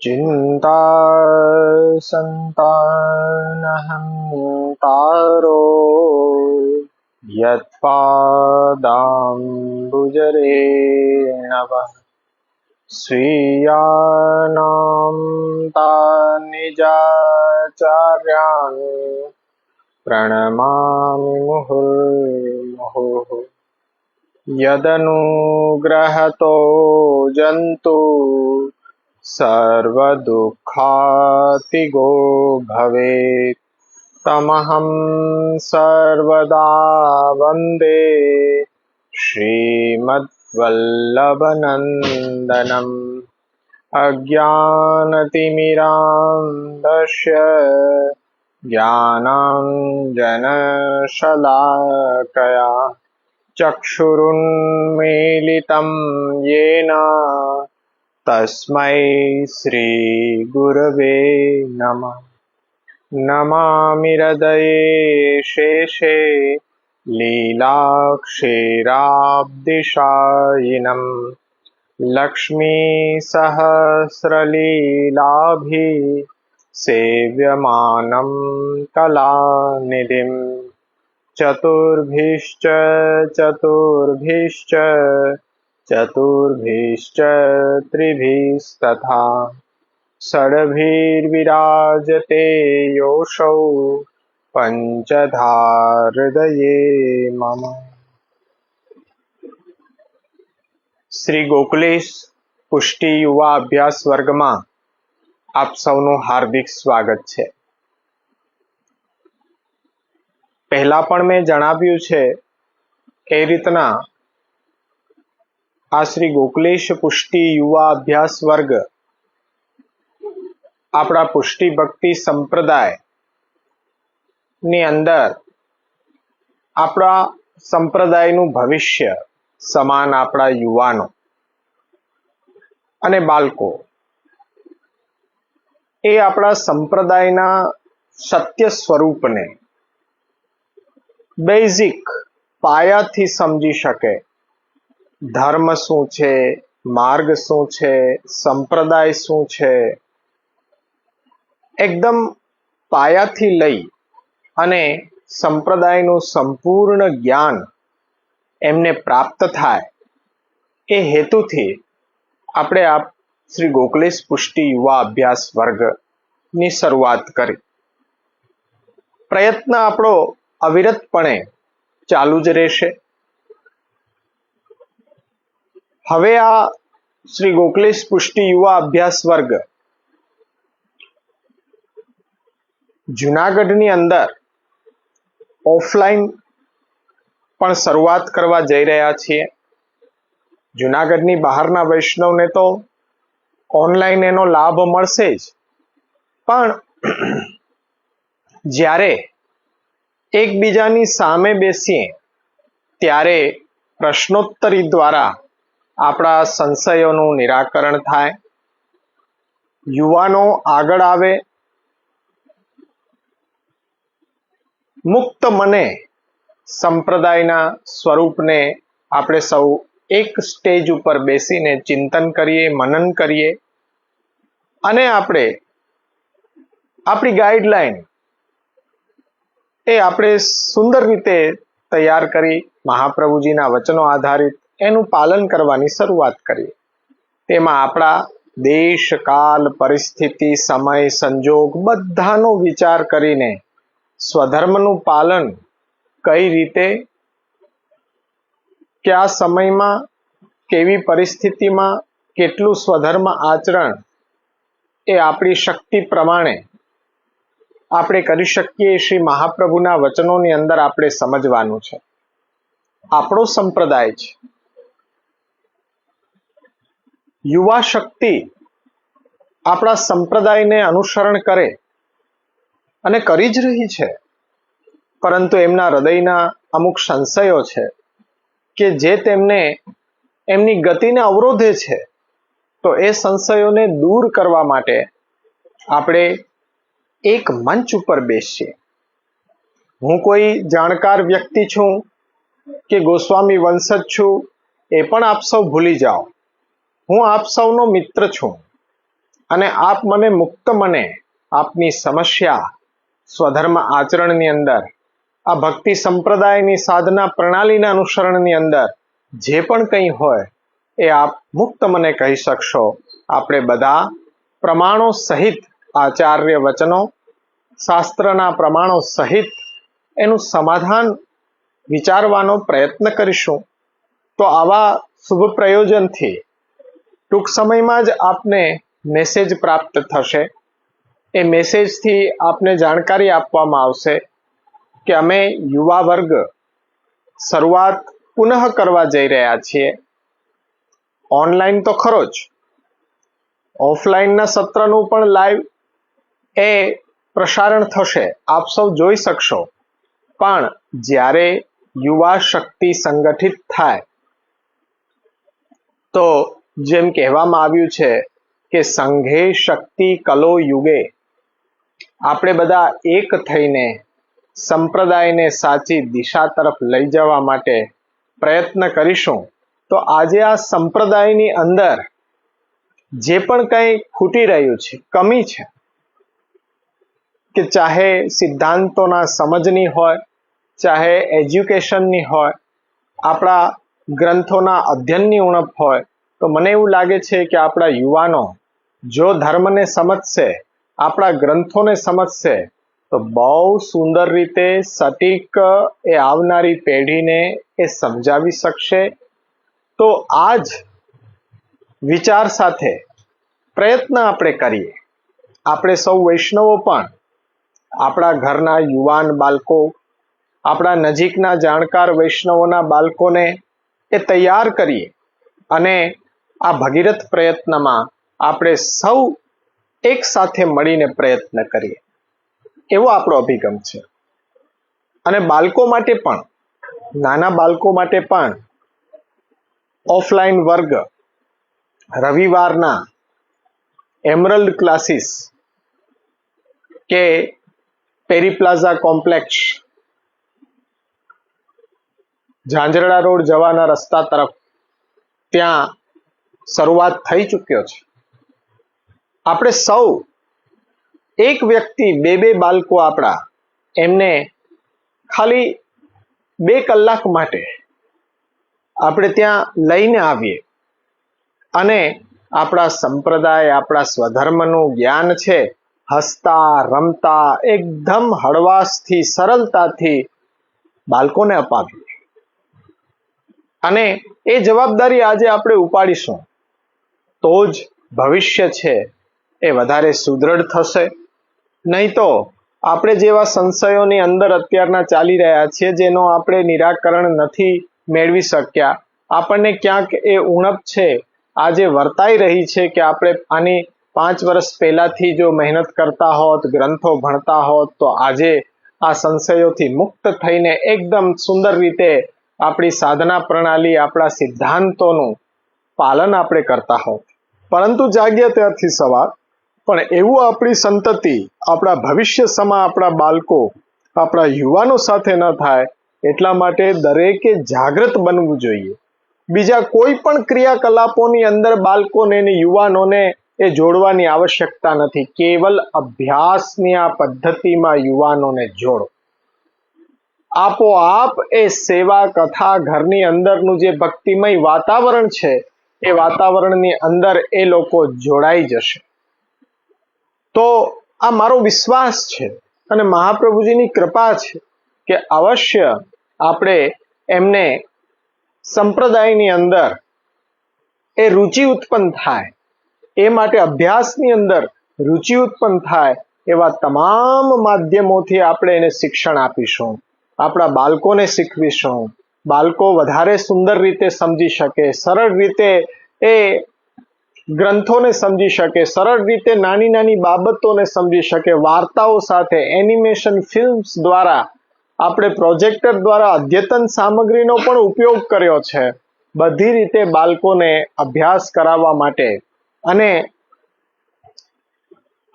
चिन्ता सन्तानहन्तारो यत्पादाम्बुजरेणवः स्वीयानां तान्निजाचार्यान् प्रणमामि मुहुर्मुहुः। यदनुग्रहतो जन्तु सर्वदुःखातिगो भवेत् तमहं सर्वदा वन्दे श्रीमद्वल्लभनन्दनम्। अज्ञानतिमिरान्धस्य ज्ञानाञ्जनशलाकया चक्षुरुन्मीलितं येन तस्मै श्रीगुरवे नमः। नमामि हृदये शेषे लीलाक्षीराब्धिशायिनं लक्ष्मीसहस्रलीलाभिः सेव्यमानं कलानिधिं चतुर्भिश्च त्रिभिस्तथा षड्भिर्विराजते योऽसौ पञ्चधा हृदये मम। શ્રી ગોકુલેશ પુષ્ટિ યુવા અભ્યાસ વર્ગમાં આપ સૌનું હાર્દિક સ્વાગત છે। પહેલા પણ મેં જણાવ્યું છે એ રીતના આ શ્રી ગોકુલેશ પુષ્ટિ યુવા અભ્યાસ વર્ગ આપણા પુષ્ટિ ભક્તિ સંપ્રદાય ની અંદર આપણા સંપ્રદાયનું ભવિષ્ય સમાન આપણા યુવાનો અને બાળકો એ આપણા સંપ્રદાયના સત્ય સ્વરૂપને બેઝિક પાયાથી સમજી શકે। ધર્મ શું છે, માર્ગ શું છે, સંપ્રદાય શું છે, એકદમ પાયાથી લઈ અને સંપ્રદાયનું સંપૂર્ણ જ્ઞાન એમને પ્રાપ્ત થાય એ હેતુથી આપણે આ શ્રી ગોકુલેશ પુષ્ટિ યુવા અભ્યાસ વર્ગની શરૂઆત કરી। પ્રયત્ન આપણો અવિરતપણે ચાલુ જ રહેશે। હવે આ શ્રી ગોકુલેશ પુષ્ટિ યુવા અભ્યાસ વર્ગ જુનાગઢની અંદર ઓફલાઈન પણ શરૂઆત કરવા જઈ રહ્યા છીએ। જુનાગઢની બહારના વૈષ્ણવને તો ઓનલાઈન એનો લાભ મળશે જ, પણ જ્યારે એકબીજાની સામે બેસીએ ત્યારે પ્રશ્નોત્તરી દ્વારા આપણા સંશયોનું નિરાકરણ થાય, યુવાનો આગળ આવે, મુક્ત મને સંપ્રદાયના સ્વરૂપને આપણે સૌ એક સ્ટેજ ઉપર બેસીને ચિંતન કરીએ, મનન કરીએ અને આપણે આપણી ગાઈડલાઈન એ આપણે સુંદર રીતે તૈયાર કરી મહાપ્રભુજીના વચનો આધારિત એનું પાલન કરવાની શરૂઆત કરીએ। તેમાં આપણા દેશ, કાલ, પરિસ્થિતિ, સમય, સંજોગ બધાનો વિચાર કરીને સ્વધર્મનું પાલન કઈ રીતે, કયા સમયમાં, કેવી પરિસ્થિતિમાં કેટલું સ્વધર્મ આચરણ એ આપણી શક્તિ પ્રમાણે આપણે કરી શકીએ શ્રી મહાપ્રભુના વચનોની અંદર આપણે સમજવાનું છે। આપણો સંપ્રદાય છે, યુવા શક્તિ આપણા સંપ્રદાયને અનુસરણ કરે અને કરી જ રહી છે, પરંતુ એમના હૃદયના અમુક સંશયો છે કે જે તેમને એમની ગતિને અવરોધે છે। તો એ સંશયોને દૂર કરવા માટે આપણે એક મંચ ઉપર બેસીએ। હું કોઈ જાણકાર વ્યક્તિ છું કે ગોસ્વામી વંશજ છું એ પણ આપ સૌ ભૂલી જાઓ। હું આપ સૌનો મિત્ર છું અને આપ મને મુક્ત મને આપની સમસ્યા સ્વધર્મ આચરણની અંદર, આ ભક્તિ સંપ્રદાયની સાધના પ્રણાલીના અનુસરણની અંદર જે પણ કંઈ હોય એ આપ મુક્ત મને કહી શકશો. આપણે બધા પ્રમાણો સહિત, આચાર્ય વચનો, શાસ્ત્રના પ્રમાણો સહિત એનું સમાધાન વિચારવાનો પ્રયત્ન કરીશું. તો આવા શુભ પ્રયોજનથી ટૂંક સમયમાં જ આપને મેસેજ પ્રાપ્ત થશે. એ મેસેજથી આપને જાણકારી આપવામાં આવશે કે અમે યુવા વર્ગ શરૂઆત પુનઃ કરવા જઈ રહ્યા છીએ. ઓનલાઈન તો ખરો જ, ઓફલાઈનના સત્રનું પણ લાઈવ એ પ્રસારણ થશે, આપ સૌ જોઈ શકશો. પણ જ્યારે યુવા શક્તિ સંગઠિત થાય તો જેમ કહેવામાં આવ્યું છે કે સંઘે શક્તિ કલો યુગે, આપણે બધા એક થઈને સંપ્રદાયને સાચી દિશા તરફ લઈ જવા માટે પ્રયત્ન કરીશું. તો આજે આ સંપ્રદાયની અંદર જે પણ કંઈ ખૂટી રહ્યું છે, કમી છે, કે ચાહે સિદ્ધાંતોના સમજની હોય, ચાહે એજ્યુકેશનની હોય, આપણા ગ્રંથોના અધ્યયનની ઉણપ હોય, તો મને એવું લાગે છે કે આપણા યુવાનો જો ધર્મને સમજશે, આપણા ગ્રંથોને સમજશે, તો બહુ સુંદર રીતે સટીક એ આવનારી પેઢીને એ સમજાવી શકશે. તો આ જ વિચાર સાથે પ્રયત્ન આપણે કરીએ. આપણે સૌ વૈષ્ણવો પણ આપણા ઘરના યુવાન બાળકો, આપણા નજીકના જાણકાર વૈષ્ણવોના બાળકોને એ તૈયાર કરીએ અને આ ભગીરથ પ્રયત્નમાં આપણે સૌ એક સાથે મળીને પ્રયત્ન કરીએ, એવો આપણો અભિગમ છે. અને બાળકો માટે પણ, નાના બાળકો માટે પણ ઓફલાઈન વર્ગ રવિવારના એમરલ્ડ ક્લાસીસ કે પેરી પ્લાઝા કોમ્પ્લેક્સ, ઝાંઝરડા રોડ જવાના રસ્તા તરફ, ત્યાં શરૂઆત થઈ ચૂક્યો છે. આપણે સૌ એક વ્યક્તિ, બે બાળકો આપણા, એમને ખાલી 2 કલાક માટે આપણે ત્યાં લઈને આવીએ અને આપણા સંપ્રદાય, આપણા સ્વધર્મનું જ્ઞાન છે, હસતા રમતા એકદમ હળવાશથી, સરળતાથી બાળકોને અપાવીએ. અને એ જવાબદારી આજે આપણે ઉપાડીશું તો જ ભવિષ્ય છે એ વધારે સુદૃઢ થશે. નહીં તો આપણે જેવા સંશયોની અંદર અત્યારના ચાલી રહ્યા છીએ, જેનો આપણે નિરાકરણ નથી મેળવી શક્યા, આપણને ક્યાંક એ ઉણપ છે આજે વર્તાઈ રહી છે કે આપણે આની 5 વર્ષ પહેલાથી જો મહેનત કરતા હોત, ગ્રંથો ભણતા હોત, તો આજે આ સંશયોથી મુક્ત થઈને એકદમ સુંદર રીતે આપણી સાધના પ્રણાલી, આપણા સિદ્ધાંતોનું પાલન આપણે કરતા હોત. પરંતુ જાગ્યા ત્યારથી સવાર, પણ એવું આપણી સંતતિ, આપણા ભવિષ્ય સમા આપણા બાળકો, આપણા યુવાનો સાથે ન થાય, એટલા માટે દરેકે જાગૃત બનવું જોઈએ. બીજા કોઈ પણ ક્રિયાકલાપોની અંદર બાળકોને અને યુવાનોને એ જોડવાની આવશ્યકતા નથી. કેવલ અભ્યાસની આ પદ્ધતિમાં યુવાનોને જોડો. આપોઆપ એ સેવા કથા ઘરની અંદરનું જે ભક્તિમય વાતાવરણ છે, એ વાતાવરણની અંદર એ લોકો જોડાઈ જશે. તો આ મારો વિશ્વાસ છે અને મહાપ્રભુજીની કૃપા છે કે અવશ્ય આપણે એમને સંપ્રદાયની અંદર એ રુચિ ઉત્પન્ન થાય, એ માટે અભ્યાસની અંદર રુચિ ઉત્પન્ન થાય, એવા તમામ માધ્યમોથી આપણે એને શિક્ષણ આપીશું, આપણા બાળકોને શીખવીશું. બાળકો વધારે સુંદર રીતે સમજી શકે, સરળ રીતે એ ગ્રંથોને સમજી શકે, સરળ રીતે નાની નાની બાબતોને સમજી શકે. વાર્તાઓ સાથે, એનિમેશન ફિલ્મ્સ દ્વારા, આપણે પ્રોજેક્ટર દ્વારા અદ્યતન સામગ્રીનો પણ ઉપયોગ કર્યો છે, બધી રીતે બાળકોને અભ્યાસ કરાવવા માટે. અને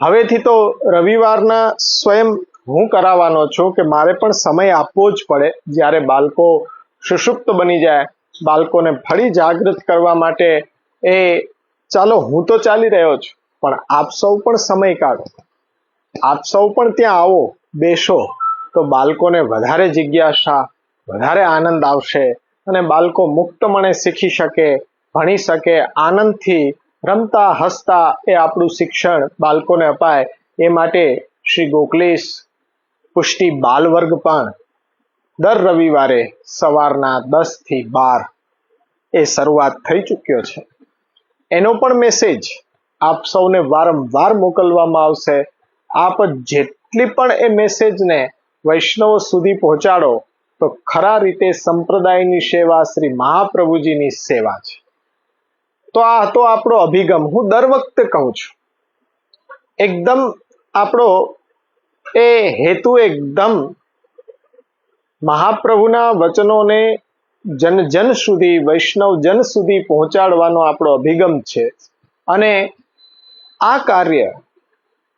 હવેથી તો રવિવારના સ્વયં હું કરાવવાનો છું કે મારે પણ સમય આપવો જ પડે. જ્યારે બાળકો સુષુપ્ત બની જાય, બાળકોને ફરી જાગૃત કરવા માટે એ ચાલો હું તો ચાલી રહ્યો છું, પણ આપ સૌ પણ સમય કાઢો, આપ સૌ પણ ત્યાં આવો, બેસો, તો બાળકોને વધારે જિજ્ઞાસા, વધારે આનંદ આવશે અને બાળકો મુક્તમણે શીખી શકે, ભણી શકે, આનંદથી રમતા હસતા એ આપણું શિક્ષણ બાળકોને અપાય. એ માટે શ્રી ગોખલેશ પુષ્ટિ બાલ વર્ગ પણ દર રવિવારે સવારના 10 થી 12 એ શરૂઆત થઈ ચૂક્યો છે. એનો પણ મેસેજ આપ સૌને વારંવાર મોકલવામાં આવશે. આપ જેટલી પણ એ મેસેજને વૈષ્ણવો સુધી પહોંચાડો તો ખરા રીતે સંપ્રદાયની સેવા શ્રી મહાપ્રભુજીની સેવા છે. તો આ હતો આપણો અભિગમ. હું દર વખતે કહું છું, એકદમ આપણો એ હેતુ એકદમ મહાપ્રભુના વચનોને જન જન સુધી, વૈષ્ણવ જન સુધી પહોંચાડવાનો આપણો અભિગમ છે. અને આ કાર્ય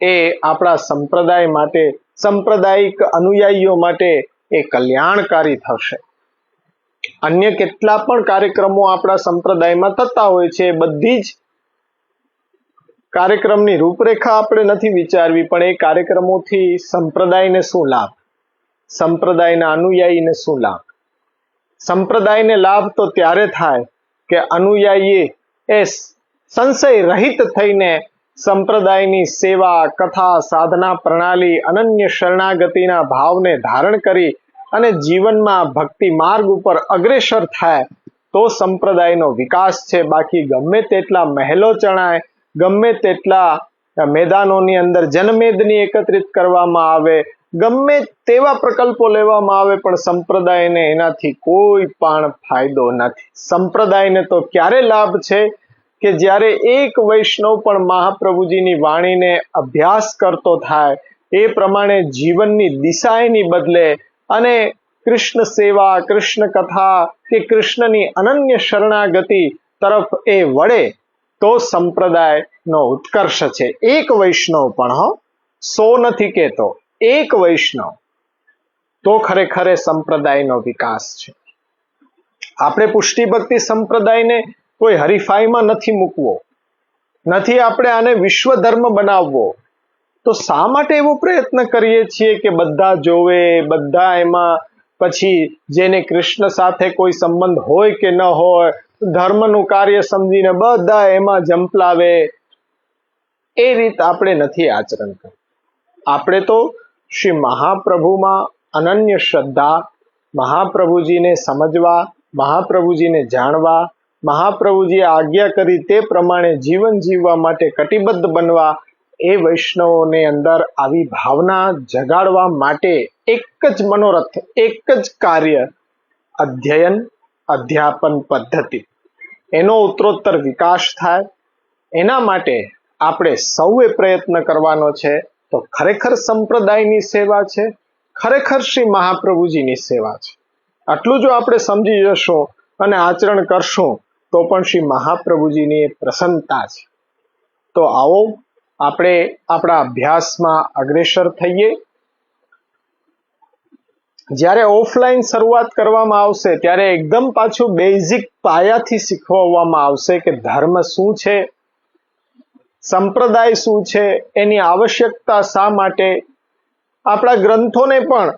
એ આપણા સંપ્રદાય માટે, સાંપ્રદાયિક અનુયાયીઓ માટે એ કલ્યાણકારી થશે. અન્ય કેટલા પણ કાર્યક્રમો આપણા સંપ્રદાયમાં થતા હોય છે, બધી જ કાર્યક્રમની રૂપરેખા આપણે નથી વિચારવી, પણ એ કાર્યક્રમોથી સંપ્રદાયને શું લાભ, સંપ્રદાયના અનુયાયીને શું લાભ. સંપ્રદાયને લાભ તો ત્યારે થાય કે અનુયાયી એ સંશય રહિત થઈને સંપ્રદાયની સેવા, કથા, સાધના પ્રણાલી, અનન્ય શરણાગતિના ભાવને ધારણ કરી અને જીવનમાં ભક્તિ માર્ગ ઉપર અગ્રેસર થાય તો સંપ્રદાયનો વિકાસ છે. બાકી ગમે તેટલા મહેલો ચણાય, ગમે તેટલા મેદાનોની અંદર જનમેદની એકત્રિત કરવામાં આવે, ગમે તેવા પ્રકલ્પો લેવામાં આવે, પણ સંપ્રદાયને એનાથી કોઈ પણ ફાયદો નથી. સંપ્રદાયને તો ક્યારે લાભ છે કે જ્યારે એક વૈષ્ણવ પણ મહાપ્રભુજીની વાણીને અભ્યાસ કરતો થાય, એ પ્રમાણે જીવનની દિશા એની બદલે અને કૃષ્ણ સેવા, કૃષ્ણ કથા કે કૃષ્ણની અનન્ય શરણાગતિ તરફ એ વળે તો સંપ્રદાયનો ઉત્કર્ષ છે. એક વૈષ્ણવ પણ, 100 નથી કહેતો, એક વૈષ્ણવ તો ખરેખર સંપ્રદાયનો વિકાસ છે. આપણે પુષ્ટિ ભક્તિ સંપ્રદાયને કોઈ હરીફાઈમાં નથી મૂકવો, નથી આપણે આને વિશ્વ ધર્મ બનાવવો. તો શા માટે એવો પ્રયત્ન કરીએ છીએ કે બધા જોવે, બધા એમાં પછી જેને કૃષ્ણ સાથે કોઈ સંબંધ હોય કે ન હોય, ધર્મનું કાર્ય સમજીને બધા એમાં ઝંપલાવે. એ રીત આપણે નથી આચરણ કરવું. આપણે તો શ્રી મહાપ્રભુમાં અનન્ય શ્રદ્ધા, મહાપ્રભુજીને સમજવા, મહાપ્રભુજીને જાણવા, મહાપ્રભુજીએ આજ્ઞા કરી તે પ્રમાણે જીવન જીવવા માટે કટિબદ્ધ બનવા, એ વૈષ્ણવોને અંદર આવી ભાવના જગાડવા માટે એક જ મનોરથ, એક જ કાર્ય, અધ્યયન અધ્યાપન પદ્ધતિ. એનો ઉત્તરોત્તર વિકાસ થાય, એના માટે આપણે સૌએ પ્રયત્ન કરવાનો છે. તો ખરેખર સંપ્રદાયની સેવા છે, ખરેખર શ્રી મહાપ્રભુજીની સેવા છે. આટલું જો આપણે સમજી જશું અને આચરણ કરશું તો પણ શ્રી મહાપ્રભુજીની પ્રસન્નતા છે. તો આવો આપણે આપણા અભ્યાસમાં અગ્રેસર થઈએ. જ્યારે ઓફલાઈન શરૂઆત કરવામાં આવશે ત્યારે એકદમ પાછું બેઝિક પાયાથી શીખવવામાં આવશે કે ધર્મ શું છે, સંપ્રદાય શું છે, એની આવશ્યકતા શા માટે. આપણા ગ્રંથોને પણ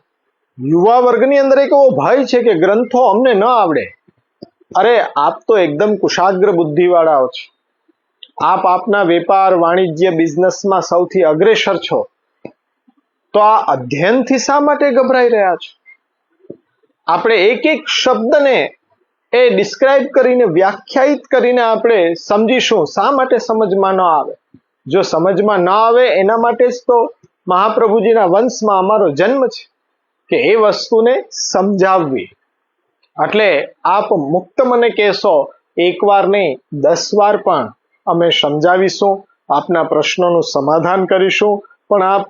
યુવા વર્ગની અંદર એક એવો ભય છે કે ગ્રંથો અમને ન આવડે. અરે આપ તો એકદમ કુશાગ્ર બુદ્ધિવાળાઓ છો, આપ આપના વેપાર, વાણિજ્ય, બિઝનેસમાં સૌથી અગ્રેસર છો, તો આ અધ્યયનથી શા માટે ગભરાઈ રહ્યા છો? આપણે એક એક શબ્દને એ ડિસ્ક્રાઇબ કરીને, વ્યાખ્યાયિત કરીને આપણે સમજીશું. શા માટે સમજમાં ન આવે? જો સમજમાં ન આવે એના માટે જ તો મહાપ્રભુજીના વંશમાં અમારો જન્મ છે કે એ વસ્તુને સમજાવવી. એટલે આપ મુક્ત મને કહેશો, એકવાર નહીં 10 વાર પણ અમે સમજાવીશું, આપના પ્રશ્નોનું સમાધાન કરીશું. પણ આપ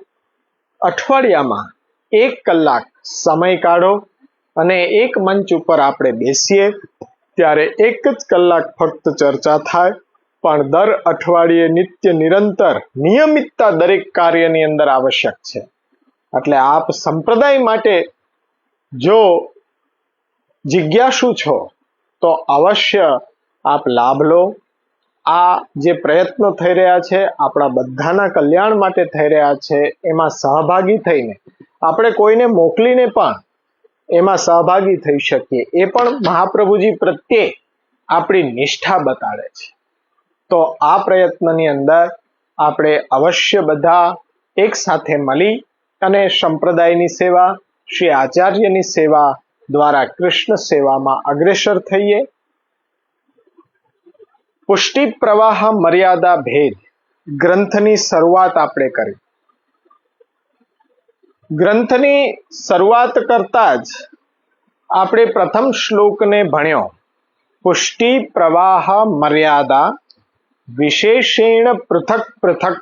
અઠવાડિયામાં 1 કલાક સમય કાઢો અને એક મંચ ઉપર આપણે બેસીએ, ત્યારે 1 જ કલાક ફક્ત ચર્ચા થાય, પણ દર અઠવાડિયે નિત્ય નિરંતર નિયમિતતા દરેક કાર્યની અંદર આવશ્યક છે. એટલે આપ સંપ્રદાય માટે જો જિજ્ઞાસુ છો તો અવશ્ય આપ લાભ લો. આ જે પ્રયત્નો થઈ રહ્યા છે આપણા બધાના કલ્યાણ માટે થઈ રહ્યા છે, એમાં સહભાગી થઈને આપણે કોઈને મોકલીને પણ એમાં સહભાગી થઈ શકીએ, એ પણ મહાપ્રભુજી પ્રત્યે આપણી નિષ્ઠા બતાડે છે. તો આ પ્રયત્નની અંદર આપણે અવશ્ય બધા એક સાથે મળી અને સંપ્રદાયની સેવા, શ્રી આચાર્યની સેવા દ્વારા કૃષ્ણ સેવામાં અગ્રેસર થઈએ. પુષ્ટિ પ્રવાહ મર્યાદા ભેદ ગ્રંથની શરૂઆત આપણે કરી. ગ્રંથની શરૂઆત કરતા જ આપણે પ્રથમ શ્લોકને ભણ્યો. પુષ્ટિ પ્રવાહ મર્યાદા વિશેષેણ પૃથક પૃથક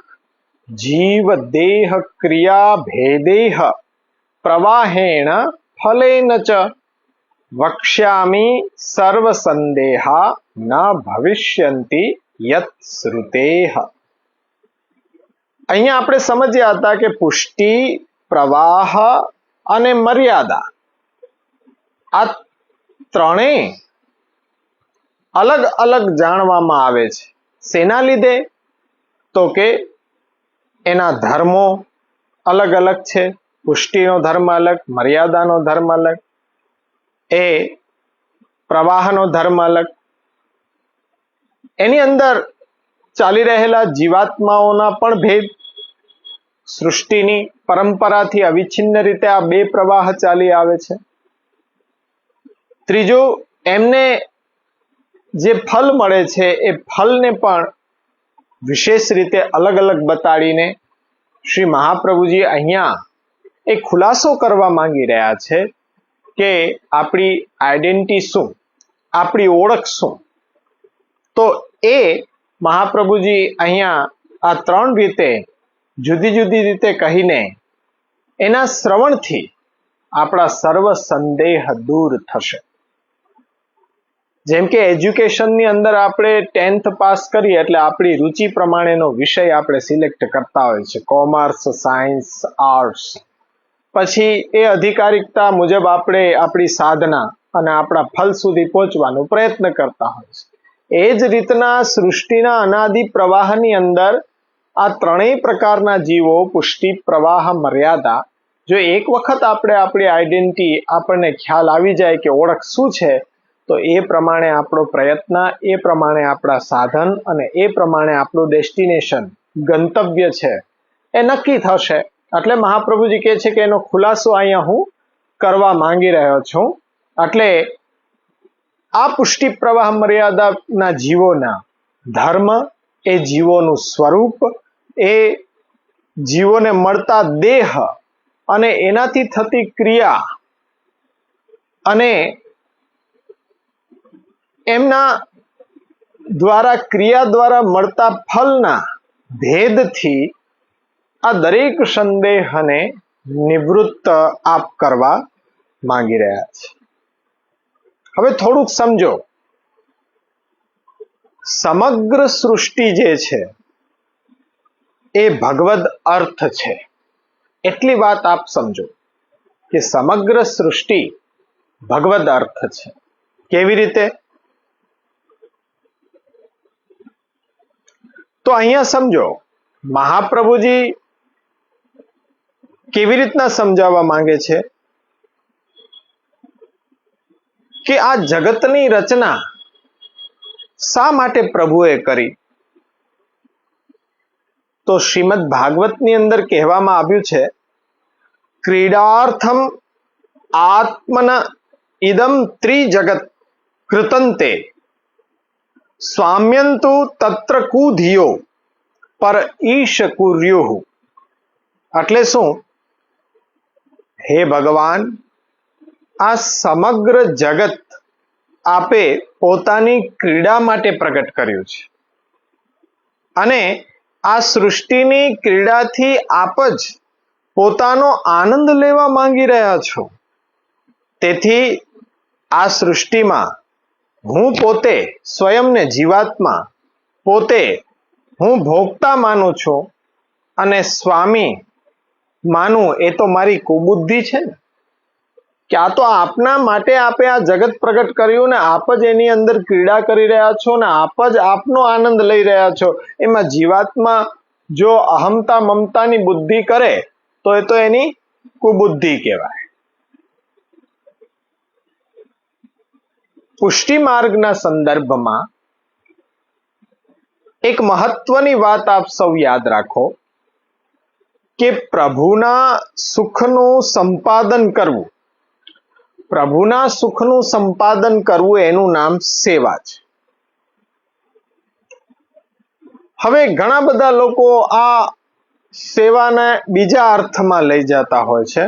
જીવ દેહ ક્રિયા ભેદેહ પ્રવાહેણ ફલેન ચ વક્ષ્યામિ સર્વ સંદેહા ન ભવિષ્યંતિ યત શ્રુતેહ. અહીંયા આપણે સમજ્યા હતા કે પુષ્ટિ, પ્રવાહ અને મર્યાદા આ ત્રણેય અલગ અલગ જાણવામાં આવે છે. શેના લીધે? તો કે એના ધર્મો અલગ અલગ છે. પુષ્ટિનો ધર્મ અલગ, મર્યાદાનો ધર્મ અલગ, એ પ્રવાહનો ધર્મ અલગ. એની અંદર ચાલી રહેલા જીવાત્માઓના પણ ભેદ, સૃષ્ટિની પરંપરાથી અવિચ્છિન્ન રીતે આ બે પ્રવાહ ચાલી આવે છે. ત્રીજું, એમને જે ફલ મળે છે એ ફલને પણ વિશેષ રીતે અલગ અલગ બતાડીને શ્રી મહાપ્રભુજી અહીંયા એક ખુલાસો કરવા માંગી રહ્યા છે કે આપણી આઈડેન્ટિટી શું, આપણી ઓળખ શું. તો એ મહાપ્રભુજી અહીંયા આ ત્રણ રીતે જુદી જુદી રીતે કહીને એના શ્રવણથી આપણા સર્વ સંદેહ દૂર થશે. જેમ કે એજ્યુકેશનની અંદર આપણે 10th પાસ કરીએ એટલે આપણી રુચિ પ્રમાણેનો વિષય આપણે સિલેક્ટ કરતા હોય છે, કોમર્સ, સાયન્સ, આર્ટ્સ. પછી એ અધિકારિકતા મુજબ આપણે આપણી સાધના અને આપણા ફલ સુધી પહોંચવાનો પ્રયત્ન કરતા હોય છે. એ જ રીતના સૃષ્ટિના અનાદિ પ્રવાહની અંદર આ ત્રણેય પ્રકારના જીવો, પુષ્ટિ, પ્રવાહ, મર્યાદા, જો એક વખત આપણે આપણી આઈડેન્ટિટી આપણને ખ્યાલ આવી જાય કે ઓળખ શું છે, તો એ પ્રમાણે આપણો પ્રયત્ન, એ પ્રમાણે આપણા સાધન અને એ પ્રમાણે આપણું ડેસ્ટિનેશન, ગંતવ્ય છે એ નક્કી થશે. એટલે મહાપ્રભુજી કહે છે કે એનો ખુલાસો અહીંયા હું કરવા માંગી રહ્યો છું. એટલે આ પુષ્ટિ પ્રવાહ મર્યાદાના જીવોના ધર્મ, એ જીવોનું સ્વરૂપ, એ જીવોને મળતા દેહ અને એનાથી થતી ક્રિયા અને એમના દ્વારા ક્રિયા દ્વારા મળતા ફલના ભેદથી આ દરેક સંદેહને નિવૃત્ત આપ કરવા માંગી રહ્યા છે. હવે થોડુંક સમજો. સમગ્ર સૃષ્ટિ જે છે એ ભગવદ અર્થ છે. એટલી વાત આપ સમજો કે સમગ્ર સૃષ્ટિ ભગવદ અર્થ છે. કેવી રીતે? તો અહીંયા સમજો, મહાપ્રભુજી કેવી રીતના સમજાવવા માંગે છે કે આ જગતની રચના શા માટે પ્રભુએ કરી? તો શ્રીમદ ભાગવતની અંદર કહેવામાં આવ્યું છે, ક્રીડાર્થમ આત્મન ઇદમ ત્રિજગત કૃતંતે સ્વામ્યંતુ તત્ર કુધિયો પર ઈશ કુર્યુઃ. એટલે શું? હે ભગવાન, આ સમગ્ર જગત આપે પોતાની ક્રીડા માટે પ્રગટ કર્યું છે અને આ સૃષ્ટિની ક્રીડાથી આપ જ પોતાનો આનંદ લેવા માંગી રહ્યા છો. તેથી આ સૃષ્ટિમાં હું પોતે સ્વયંને જીવાત્મા, પોતે હું ભોગતા માનું છું અને સ્વામી માનું, એ તો મારી કુબુદ્ધિ છે ને. કે આ તો આપના માટે આપે આ જગત પ્રગટ કર્યું ને આપ જ એની અંદર ક્રીડા કરી રહ્યા છો ને આપ જ આપનો આનંદ લઈ રહ્યા છો. એમાં જીવાત્મા જો અહમતા મમતાની બુદ્ધિ કરે તો એ તો એની કુબુદ્ધિ કહેવાય. પુષ્ટિ માર્ગના સંદર્ભમાં એક મહત્વની વાત આપ સૌ યાદ રાખો કે પ્રભુના સુખનું સંપાદન કરવું, પ્રભુના સુખનું સંપાદન કરવું એનું નામ સેવા છે. હવે ઘણા બધા લોકો આ સેવાને બીજા અર્થમાં લઈ જતા હોય છે,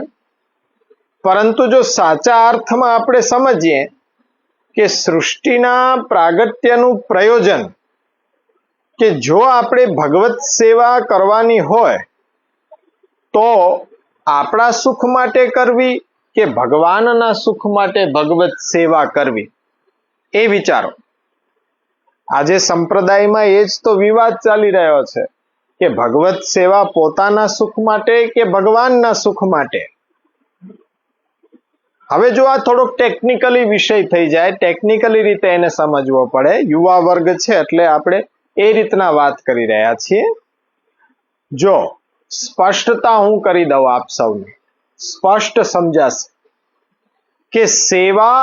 પરંતુ જો સાચા અર્થમાં આપણે સમજીએ કે સૃષ્ટિના પ્રાગટ્યનું પ્રયોજન કે જો આપણે ભગવત સેવા કરવાની હોય તો આપણા સુખ માટે કરવી કે ભગવાનના સુખ માટે ભગવત સેવા કરવી, એ વિચારો. આજે સંપ્રદાયમાં એ જ તો વિવાદ ચાલી રહ્યો છે કે ભગવત સેવા પોતાના સુખ માટે કે ભગવાનના સુખ માટે. હવે જો આ થોડોક ટેકનિકલી વિષય થઈ જાય, ટેકનિકલી રીતે એને સમજવો પડે, યુવા વર્ગ છે એટલે આપણે એ રીતના વાત કરી રહ્યા છીએ. જો સ્પષ્ટતા હું કરી દઉં આપ સૌને, સ્પષ્ટ સમજાશે કે સેવા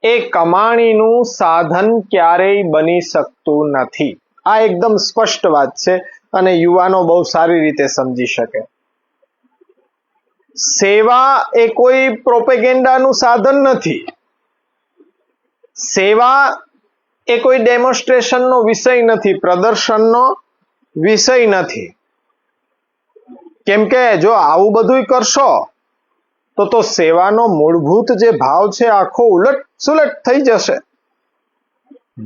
એ કમાણીનું સાધન ક્યારેય બની શકતું નથી. આ એકદમ સ્પષ્ટ વાત છે અને યુવાનો બહુ સારી રીતે સમજી શકે. સેવા એ કોઈ પ્રોપેગેન્ડાનું સાધન નથી. સેવા એ કોઈ ડેમોન્સ્ટ્રેશનનો વિષય નથી, પ્રદર્શનનો વિષય નથી. કેમ કે જો આવું બધું કરશો તો સેવાનો મૂળભૂત જે ભાવ છે આખો ઉલટ સુલટ થઈ જશે.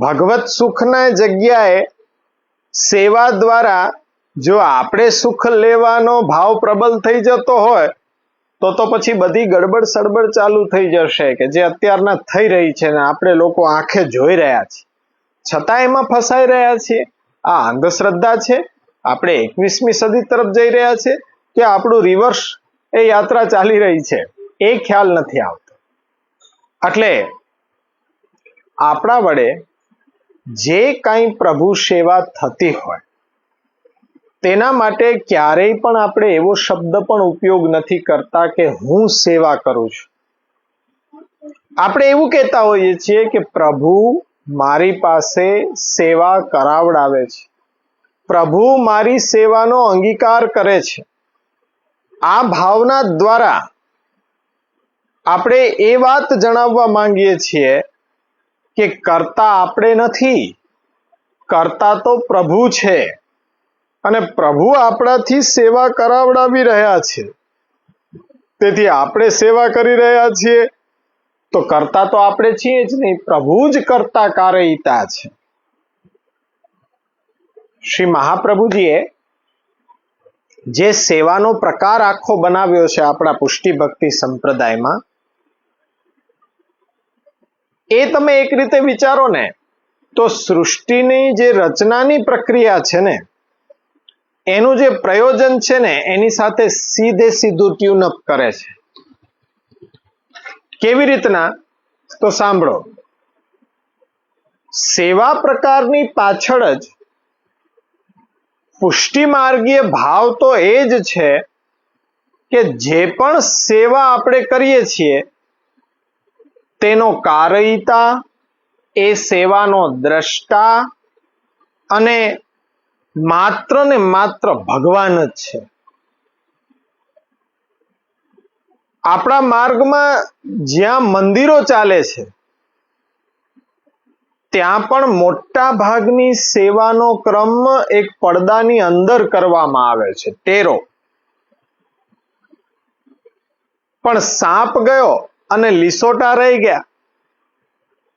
ભગવત સુખના જગ્યાએ સેવા દ્વારા જો આપણે સુખ લેવાનો ભાવ પ્રબલ થઈ જતો હોય તો પછી બધી ગડબડ સડબડ ચાલુ થઈ જશે કે જે અત્યારના થઈ રહી છે ને આપણે લોકો આંખે જોઈ રહ્યા છીએ, છતાં એમાં ફસાઈ રહ્યા છીએ. આ અંધશ્રદ્ધા છે. આપણે 21મી સદી તરફ જઈ રહ્યા છે કે આપણું રિવર્સ એ યાત્રા ચાલી રહી છે, એ ખ્યાલ નથી આવતો. એટલે આપણા વડે જે કાંઈ પ્રભુ સેવા થતી હોય તેના માટે ક્યારેય પણ આપણે એવો શબ્દ પણ ઉપયોગ નથી કરતા કે હું સેવા કરું છું. આપણે એવું કહેતા હોઈએ છીએ કે પ્રભુ મારી પાસે સેવા કરાવડાવે છે, પ્રભુ મારી સેવાનો અંગીકાર કરે છે. આ ભાવના દ્વારા આપણે એ વાત જણાવવા માંગીએ છીએ કે કરતા આપણે નથી, કરતા તો પ્રભુ છે અને પ્રભુ આપણાથી સેવા કરાવડાવી રહ્યા છે. તેથી આપણે સેવા કરી રહ્યા છીએ તો કરતા તો આપણે છીએ જ નહીં, પ્રભુ જ કરતા કારયિતા છે. શ્રી મહાપ્રભુજીએ જે સેવાનો પ્રકાર આખો બનાવ્યો છે આપણા પુષ્ટિ ભક્તિ સંપ્રદાયમાં, એ તમે એક રીતે વિચારો ને તો સૃષ્ટિની જે રચનાની પ્રક્રિયા છે ને એનું જે પ્રયોજન છે ને એની સાથે સીધે સીધું ટ્યુનઅપ કરે છે. કેવી રીતના? તો સાંભળો. સેવા પ્રકારની પાછળ જ પુષ્ટિ માર્ગીય ભાવ તો એ જ છે કે જે પણ સેવા આપણે કરીએ છીએ તેનો કારયિતા, એ સેવાનો દ્રષ્ટા અને માત્ર ને માત્ર ભગવાન જ છે. આપણા માર્ગમાં જ્યાં મંદિરો ચાલે છે ત્યાં પણ મોટા ભાગની સેવાનો ક્રમ એક પડદાની અંદર કરવામાં આવે છે, ટેરો. પણ સાપ ગયો અને લીસોટા રહી ગયા,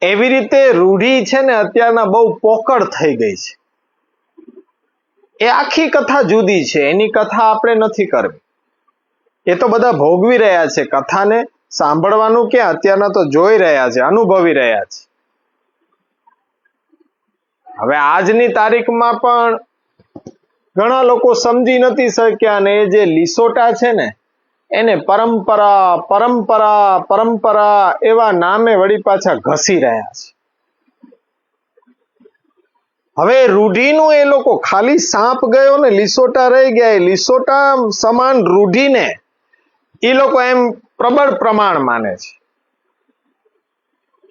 એવી રીતે રૂઢી છે ને અત્યારના બહુ પોકળ થઈ ગઈ છે. એ આખી કથા જુદી છે, એની કથા આપણે નથી કરવી. એ તો બધા ભોગવી રહ્યા છે, કથાને સાંભળવાનું ક્યાં, અત્યારના તો જોઈ રહ્યા છે, અનુભવી રહ્યા છે. હવે આજની તારીખમાં પણ ઘણા લોકો સમજી નથી શક્યા અને એ જે લીસોટા છે ને એને પરંપરા પરંપરા પરંપરા એવા નામે વળી પાછા ઘસી રહ્યા છે. હવે રૂઢીનું એ લોકો ખાલી સાપ ગયો ને લીસોટા રહી ગયા, લીસોટા સમાન રૂઢીને એ લોકો એમ પ્રબળ પ્રમાણ માને છે.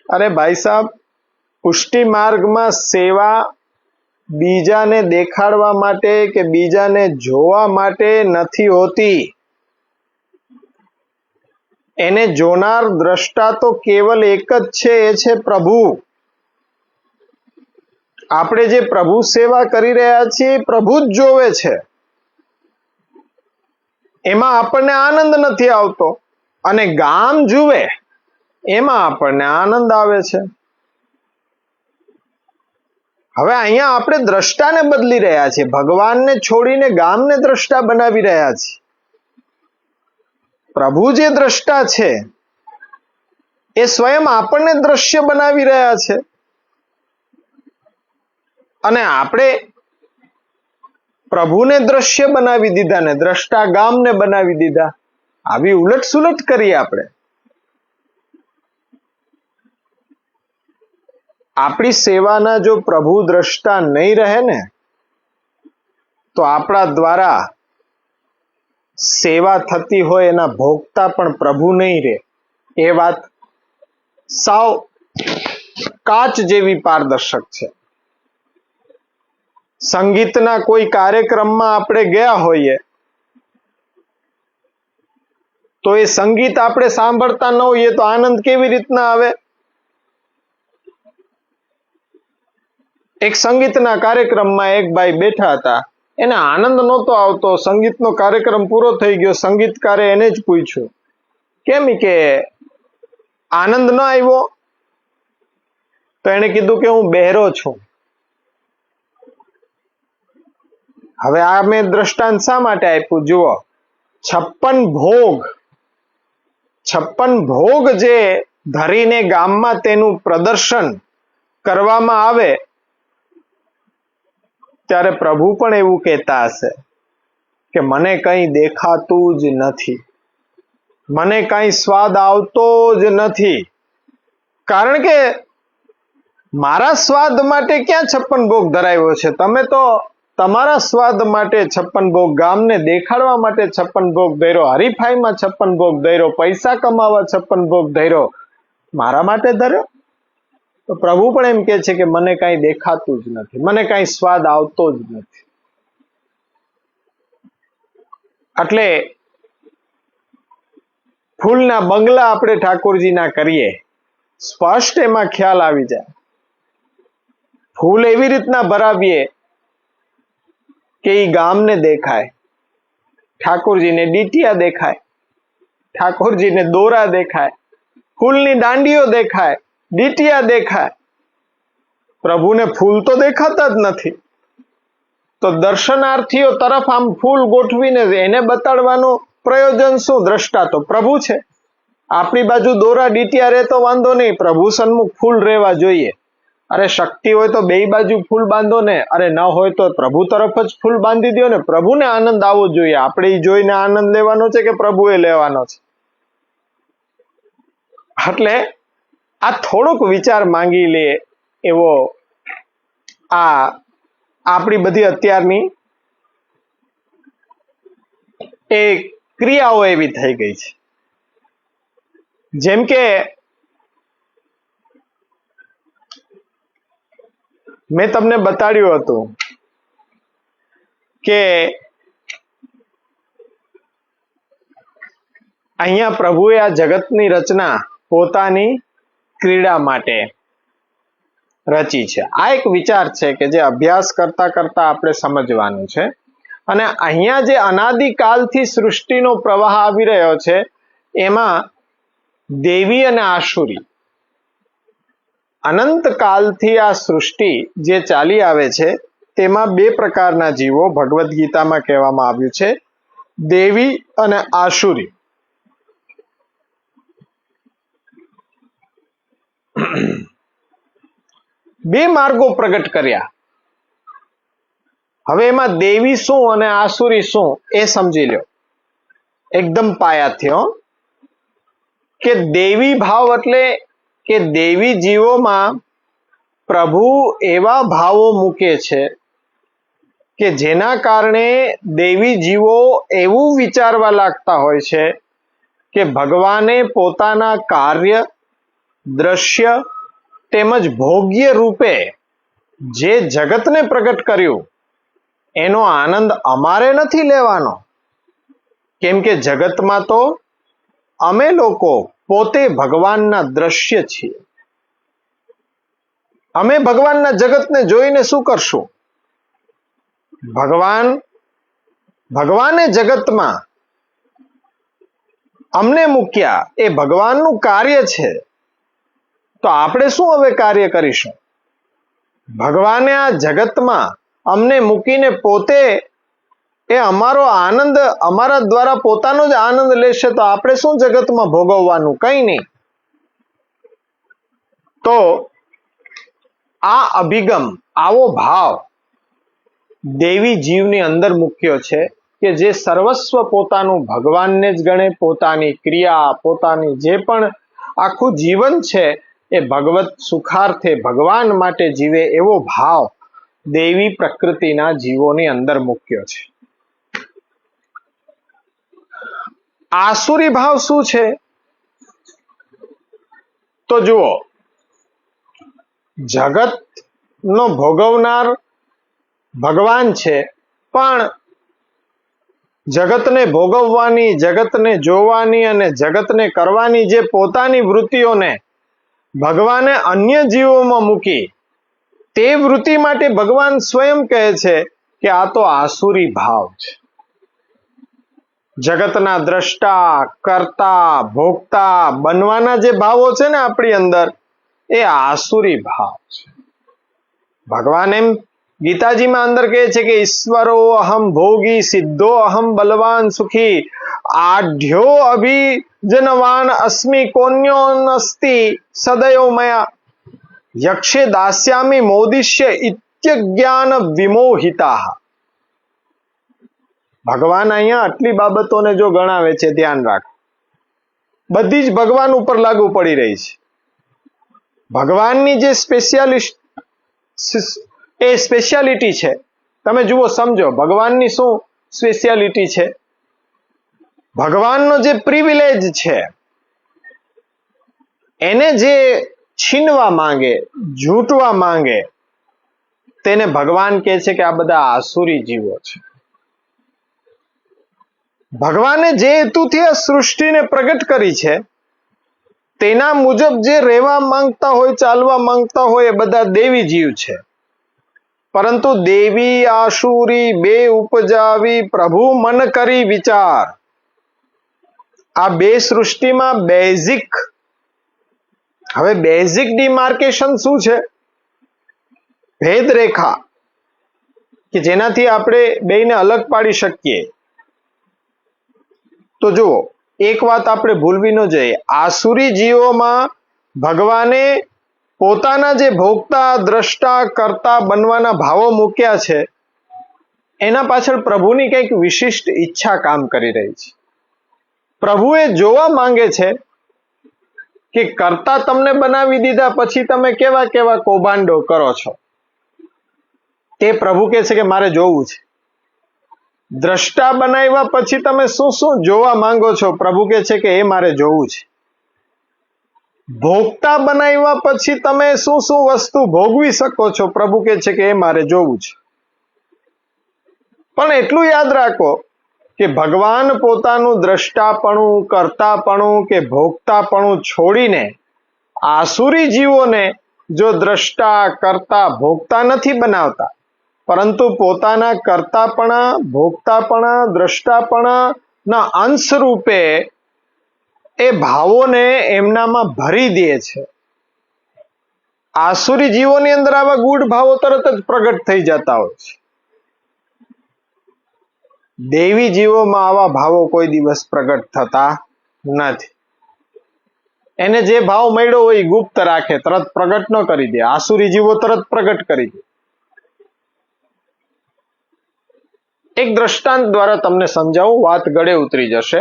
અરે ભાઈ સાહેબ, પુષ્ટિ માર્ગમાં સેવા બીજાને દેખાડવા માટે કે બીજાને જોવા માટે નથી હોતી. એને જોનાર દ્રષ્ટા તો કેવલ એક જ છે, એ છે પ્રભુ. આપણે જે પ્રભુ સેવા કરી રહ્યા છીએ પ્રભુ જ જોવે છે. એમાં આપણને આનંદ નથી આવતો, અને ગામ જુએ એમાં આપણને આનંદ આવે છે. હવે અહીંયા આપણે દ્રષ્ટાને બદલી રહ્યા છીએ, ભગવાનને છોડીને ગામને દ્રષ્ટા બનાવી રહ્યા છીએ. પ્રભુ જે દ્રષ્ટા છે એ સ્વયં આપણને દ્રશ્ય બનાવી રહ્યા છે, અને આપણે પ્રભુને દ્રશ્ય બનાવી દીધા ને દ્રષ્ટા ગામને બનાવી દીધા. આવી ઉલટ સુલટ કરીએ આપણે. આપણી સેવાના જો પ્રભુ દ્રષ્ટા નહીં રહે ને તો આપણા દ્વારા સેવા થતી હોય એના ભોગતા પણ પ્રભુ નહીં રહે. એ વાત સાવ કાચ જેવી પારદર્શક છે. સંગીતના કોઈ કાર્યક્રમમાં આપણે ગયા હોઈએ તો એ સંગીત આપણે સાંભળતા ન હોઈએ તો આનંદ કેવી રીતના આવે? એક સંગીતના કાર્યક્રમમાં એક ભાઈ બેઠા હતા, એને આનંદ નહોતો આવતો. સંગીતનો કાર્યક્રમ પૂરો થઈ ગયો, સંગીતકારે એને જ પૂછ્યું, કેમ કે આનંદ ન આવ્યો? તો એને કીધું કે હું બહેરો છું. હવે આ મેં દ્રષ્ટાંત શા માટે આપ્યું? જુઓ, 56 ભોગ જે ધરીને ગામમાં તેનું પ્રદર્શન કરવામાં આવે ત્યારે પ્રભુ પણ એવું કહેતા હશે કે મને કંઈ દેખાતું જ નથી, મને કંઈ સ્વાદ આવતો જ નથી, કારણ કે મારા સ્વાદ માટે ક્યાં 56 ભોગ ધરાવ્યો છે? તમે તો તમારા સ્વાદ માટે 56 ભોગ, ગામને દેખાડવા માટે 56 ભોગ ધર્યો, હરીફાઈમાં 56 ભોગ ધર્યો, પૈસા કમાવા 56 ભોગ ધર્યો, મારા માટે ધર્યો? તો પ્રભુ પણ એમ કહે છે કે મને કાંઈ દેખાતું જ નથી, મને કાંઈ સ્વાદ આવતો જ નથી. એટલે ફૂલના બંગલા આપણે ઠાકોરજીના કરીએ, સ્પષ્ટ એમાં ખ્યાલ આવી જાય. ફૂલ એવી રીતના ભરાવીએ કે એ ગામને દેખાય, ઠાકોરજીને ડીટીયા દેખાય, ઠાકોરજીને દોરા દેખાય, ફૂલની દાંડીઓ દેખાય, ડીટીયા દેખાય. પ્રભુને ફૂલ તો દેખાતા જ નથી. તો દર્શનાર્થીઓ તરફ આમ ફૂલ ગોઠવીને એને બતાડવાનું પ્રયોજન શું? દ્રષ્ટા તો પ્રભુ છે. આપણી બાજુ દોરા ડીટીયા રહે તો વાંધો નહીં, પ્રભુ સન્મુખ ફૂલ રહેવા જોઈએ. અરે શક્તિ હોય તો બે બાજુ ફૂલ બાંધો ને, અરે ન હોય તો પ્રભુ તરફ જ ફૂલ બાંધી દો ને. પ્રભુને આનંદ આવવો જોઈએ. આપણે એ જોઈને આનંદ લેવાનો છે કે પ્રભુએ લેવાનો છે? એટલે આ થોડોક વિચાર માંગી લે એવો આ આપણી બધી અત્યારની એ ક્રિયાઓ એવી થઈ ગઈ છે. જેમ કે મેં તમને બતાડ્યું હતું કે અહીંયા પ્રભુએ આ જગતની રચના પોતાની ક્રીડા માટે રચી છે. આ એક વિચાર છે કે જે અભ્યાસ કરતા કરતા આપણે સમજવાનું છે. અને અહીંયા જે અનાદિકાલથી સૃષ્ટિનો પ્રવાહ આવી રહ્યો છે એમાં દેવી અને આસુરી, અનંત કાલથી આ સૃષ્ટિ જે ચાલી આવે છે તેમાં બે પ્રકારના જીવો ભગવદ્ ગીતામાં કહેવામાં આવ્યું છે, દેવી અને આસુરી. બે માર્ગો પ્રગટ કર્યા. હવે એમાં દેવી શું અને આસુરી શું એ સમજી લો. એકદમ પાયાથી કે દેવી ભાવ એટલે કે દેવી જીવોમાં પ્રભુ એવા ભાવો મૂકે છે કે જેના કારણે દેવી જીવો એવું વિચારવા લાગતા હોય છે કે ભગવાને પોતાના કાર્ય, દ્રશ્ય તેમજ ભોગ્ય રૂપે જે જગતને પ્રગટ કર્યું એનો આનંદ અમારે નથી લેવાનો, કેમ કે જગતમાં તો અમે લોકો પોતે ભગવાનના દ્રશ્ય છીએ. અમે ભગવાનના જગતને જોઈને શું કરશું? ભગવાને જગતમાં અમને મૂક્યા, એ ભગવાનનું કાર્ય છે, તો આપણે શું હવે કાર્ય કરીશું? ભગવાને આ જગતમાં અમને મૂકીને પોતે એ અમારો આનંદ અમારા દ્વારા પોતાનો જ આનંદ લેશે, તો આપણે શું જગતમાં ભોગવવાનું? કંઈ નહીં. તો આ અભિગમ, આવો ભાવ દેવી જીવની અંદર મૂક્યો છે કે જે સર્વસ્વ પોતાનું ભગવાનને જ ગણે, પોતાની ક્રિયા, પોતાની જે પણ આખું જીવન છે એ ભગવત સુખાર્થે ભગવાન માટે જીવે એવો ભાવ દેવી પ્રકૃતિના જીવોની અંદર મૂક્યો છે. આસુરી ભાવ શું છે? તો જુઓ, જગતનો ભોગવનાર ભગવાન છે, પણ જગતને ભોગવવાની, જગતને જોવાની અને જગતને કરવાની જે પોતાની વૃત્તિઓને ભગવાને અન્ય જીવોમાં મૂકી, તે વૃત્તિ માટે ભગવાન સ્વયં કહે છે કે આ તો આસુરી ભાવ છે. જગતના દ્રષ્ટા, કર્તા, ભોગતા બનવાના જે ભાવો છે ને આપણી અંદર, એ આસુરી ભાવ છે. ભગવાન એમ ગીતાજીમાં અંદર કહે છે કે ઈશ્વરો અહમ ભોગી સિદ્ધો અહમ બલવાન સુખી આઢ્યો અભિજનવાન અસ્મિ કોન્યો નસ્તિ સદયો મયા યક્ષે દાસ્યામિ મોદિષ્ય ઇત્યજ્ઞાન વિમોહિતા. ભગવાન અહીંયા આટલી બાબતોને જો ગણાવે છે, ધ્યાન રાખ, બધી જ ભગવાન ઉપર લાગુ પડી રહી છે. ભગવાનની જે સ્પેશિયાલિટી છે, તમે જુઓ, સમજો ભગવાનની શું સ્પેશિયાલિટી છે. ભગવાનનો જે પ્રિવિલેજ છે એને જે છીનવા માંગે, ઝૂંટવા માંગે, તેને ભગવાન કહે છે કે આ બધા આસુરી જીવો છે. ભગવાને જે હેતુથી આ સૃષ્ટિને પ્રગટ કરી છે તેના મુજબ જે રહેવા માંગતા હોય, ચાલવા માંગતા હોય, એ બધા દેવી જીવ છે. પરંતુ દેવી આસુરી બે ઉપજાવી પ્રભુ મન કરી વિચાર, આ બે સૃષ્ટિમાં બેઝિક ડિમાર્કેશન શું છે? ભેદ રેખા કે જેનાથી આપણે બેયને અલગ પાડી શકીએ. તો જુઓ, એક વાત આપણે ભૂલવી ન જોઈએ, આસુરી જીવોમાં ભગવાને પોતાના જે ભોગતા, દ્રષ્ટા, કર્તા બનવાના ભાવો મૂક્યા છે, એના પાછળ પ્રભુની કંઈક વિશિષ્ટ ઈચ્છા કામ કરી રહી છે. પ્રભુ એ જોવા માંગે છે કે કર્તા તમને બનાવી દીધા પછી તમે કેવા કેવા કૌભાંડો કરો છો, તે પ્રભુ કહે છે કે મારે જોવું છે. દ્રષ્ટા બનાવ્યા પછી તમે શું શું જોવા માંગો છો, પ્રભુ કહે છે કે એ મારે જોવું છે. ભોગતા બનાવ્યા પછી તમે શું શું વસ્તુ ભોગવી શકો છો, પ્રભુ કહે છે કે એ મારે જોવું છે. પણ એટલું યાદ રાખો કે ભગવાન પોતાનું દ્રષ્ટાપણું, કર્તાપણું કે ભોગતાપણું છોડીને આસુરી જીવોને જો દ્રષ્ટા, કર્તા, ભોગતા નથી બનાવતા, પરંતુ પોતાના કર્તાપણા, ભોગતાપણા, દ્રષ્ટાપણાના અંશ રૂપે એ ભાવોને એમનામાં ભરી દે છે. આસુરી જીવોની અંદર આવા ગૂઢ ભાવો તરત જ પ્રગટ થઈ જતા હોય છે. દેવી જીવોમાં આવા ભાવો કોઈ દિવસ પ્રગટ થતા નથી. એને જે ભાવ મળ્યો હોય એ ગુપ્ત રાખે, તરત પ્રગટ ન કરી દે. આસુરી જીવો તરત પ્રગટ કરી દે. એક દ્રષ્ટાંત દ્વારા તમને સમજાવું, વાત ગળે ઉતરી જશે.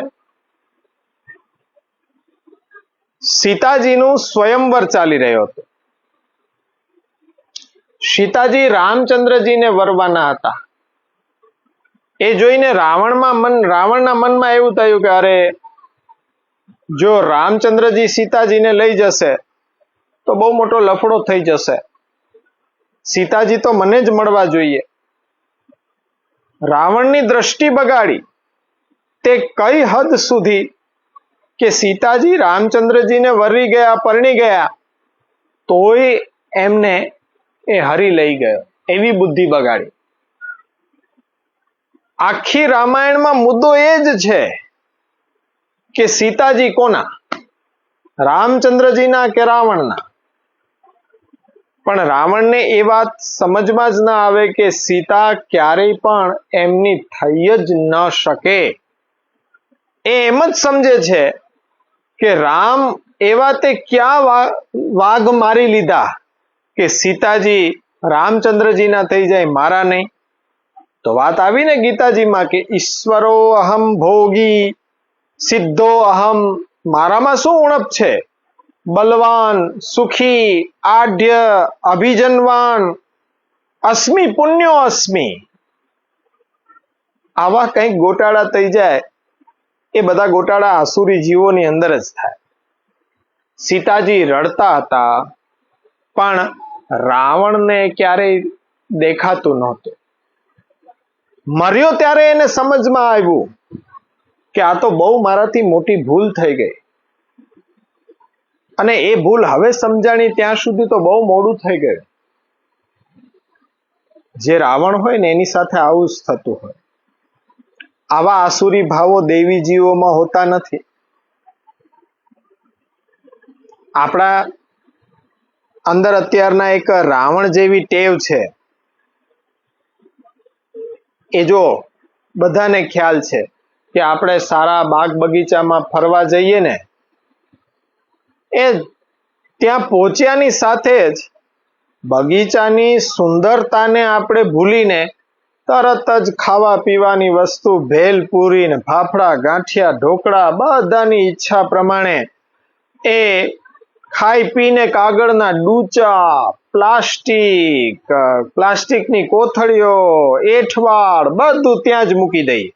સીતાજીનું સ્વયંવર ચાલી રહ્યો હતો. સીતાજી રામચંદ્રજીને વરવાના હતા. એ જોઈને રાવણના મનમાં એવું થયું કે અરે, જો રામચંદ્રજી સીતાજીને લઈ જશે તો બહુ મોટો લફડો થઈ જશે. સીતાજી તો મને જ મળવા જોઈએ. રાવણની દ્રષ્ટિ બગાડી. તે કઈ હદ સુધી કે સીતાજી રામચંદ્રજીને વરી ગયા, પરણી ગયા, તોય એમને એ હરી લઈ ગયો. એવી બુદ્ધિ બગાડી. આખી રામાયણમાં મુદ્દો એ જ છે કે સીતાજી કોના, રામચંદ્રજીના કે રાવણના. પણ રાવણને એ વાત સમજમાં જ ના આવે કે સીતા ક્યારેય પણ એમની થઈ જ ન શકે. એ એમ જ સમજે છે કે રામ એવા તે ક્યાં વાઘ મારી લીધા કે સીતાજી રામચંદ્રજીના થઈ જાય, મારા નહીં. તો વાત આવી ને ગીતાજીમાં કે ઈશ્વરો અહમ ભોગી સિદ્ધો અહમ, મારામાં શું ઉણપ છે? બલવાન, સુખી, આઢ્ય, અભિજનવાન, અસ્મિ પુણ્યો અસ્મિ. આવા કંઈક ગોટાળા થઈ જાય. એ બધા ગોટાળા આસુરી જીવોની અંદર જ થાય. સીતાજી રડતા હતા, પણ રાવણને ક્યારેય દેખાતું નહોતું. મર્યો ત્યારે એને સમજમાં આવ્યું કે આ તો બહુ મારાથી મોટી ભૂલ થઈ ગઈ. અને એ ભૂલ હવે સમજાણી ત્યાં સુધી તો બહુ મોડું થઈ ગયું. જે રાવણ હોય ને એની સાથે આવું જ થતું હોય. આવા આસુરી ભાવો દેવી જીવોમાં હોતા નથી. આપણા અંદર અત્યારના એક રાવણ જેવી ટેવ છે. એ જો બધાને ખ્યાલ છે કે આપણે સારા બાગ બગીચામાં ફરવા જઈએ ને, એ ત્યાં પહોંચ્યાની સાથે જ બગીચાની સુંદરતાને આપણે ભૂલીને તરત જ ખાવા પીવાની વસ્તુ, ભેલપુરી ને ફાફડા, ગાંઠિયા, ઢોકળા, બધાની ઈચ્છા પ્રમાણે એ ખાઈ પીને કાગળના ડૂચા, પ્લાસ્ટિકની કોથળીઓ, એઠવાડ બધું ત્યાં જ મૂકી દઈએ.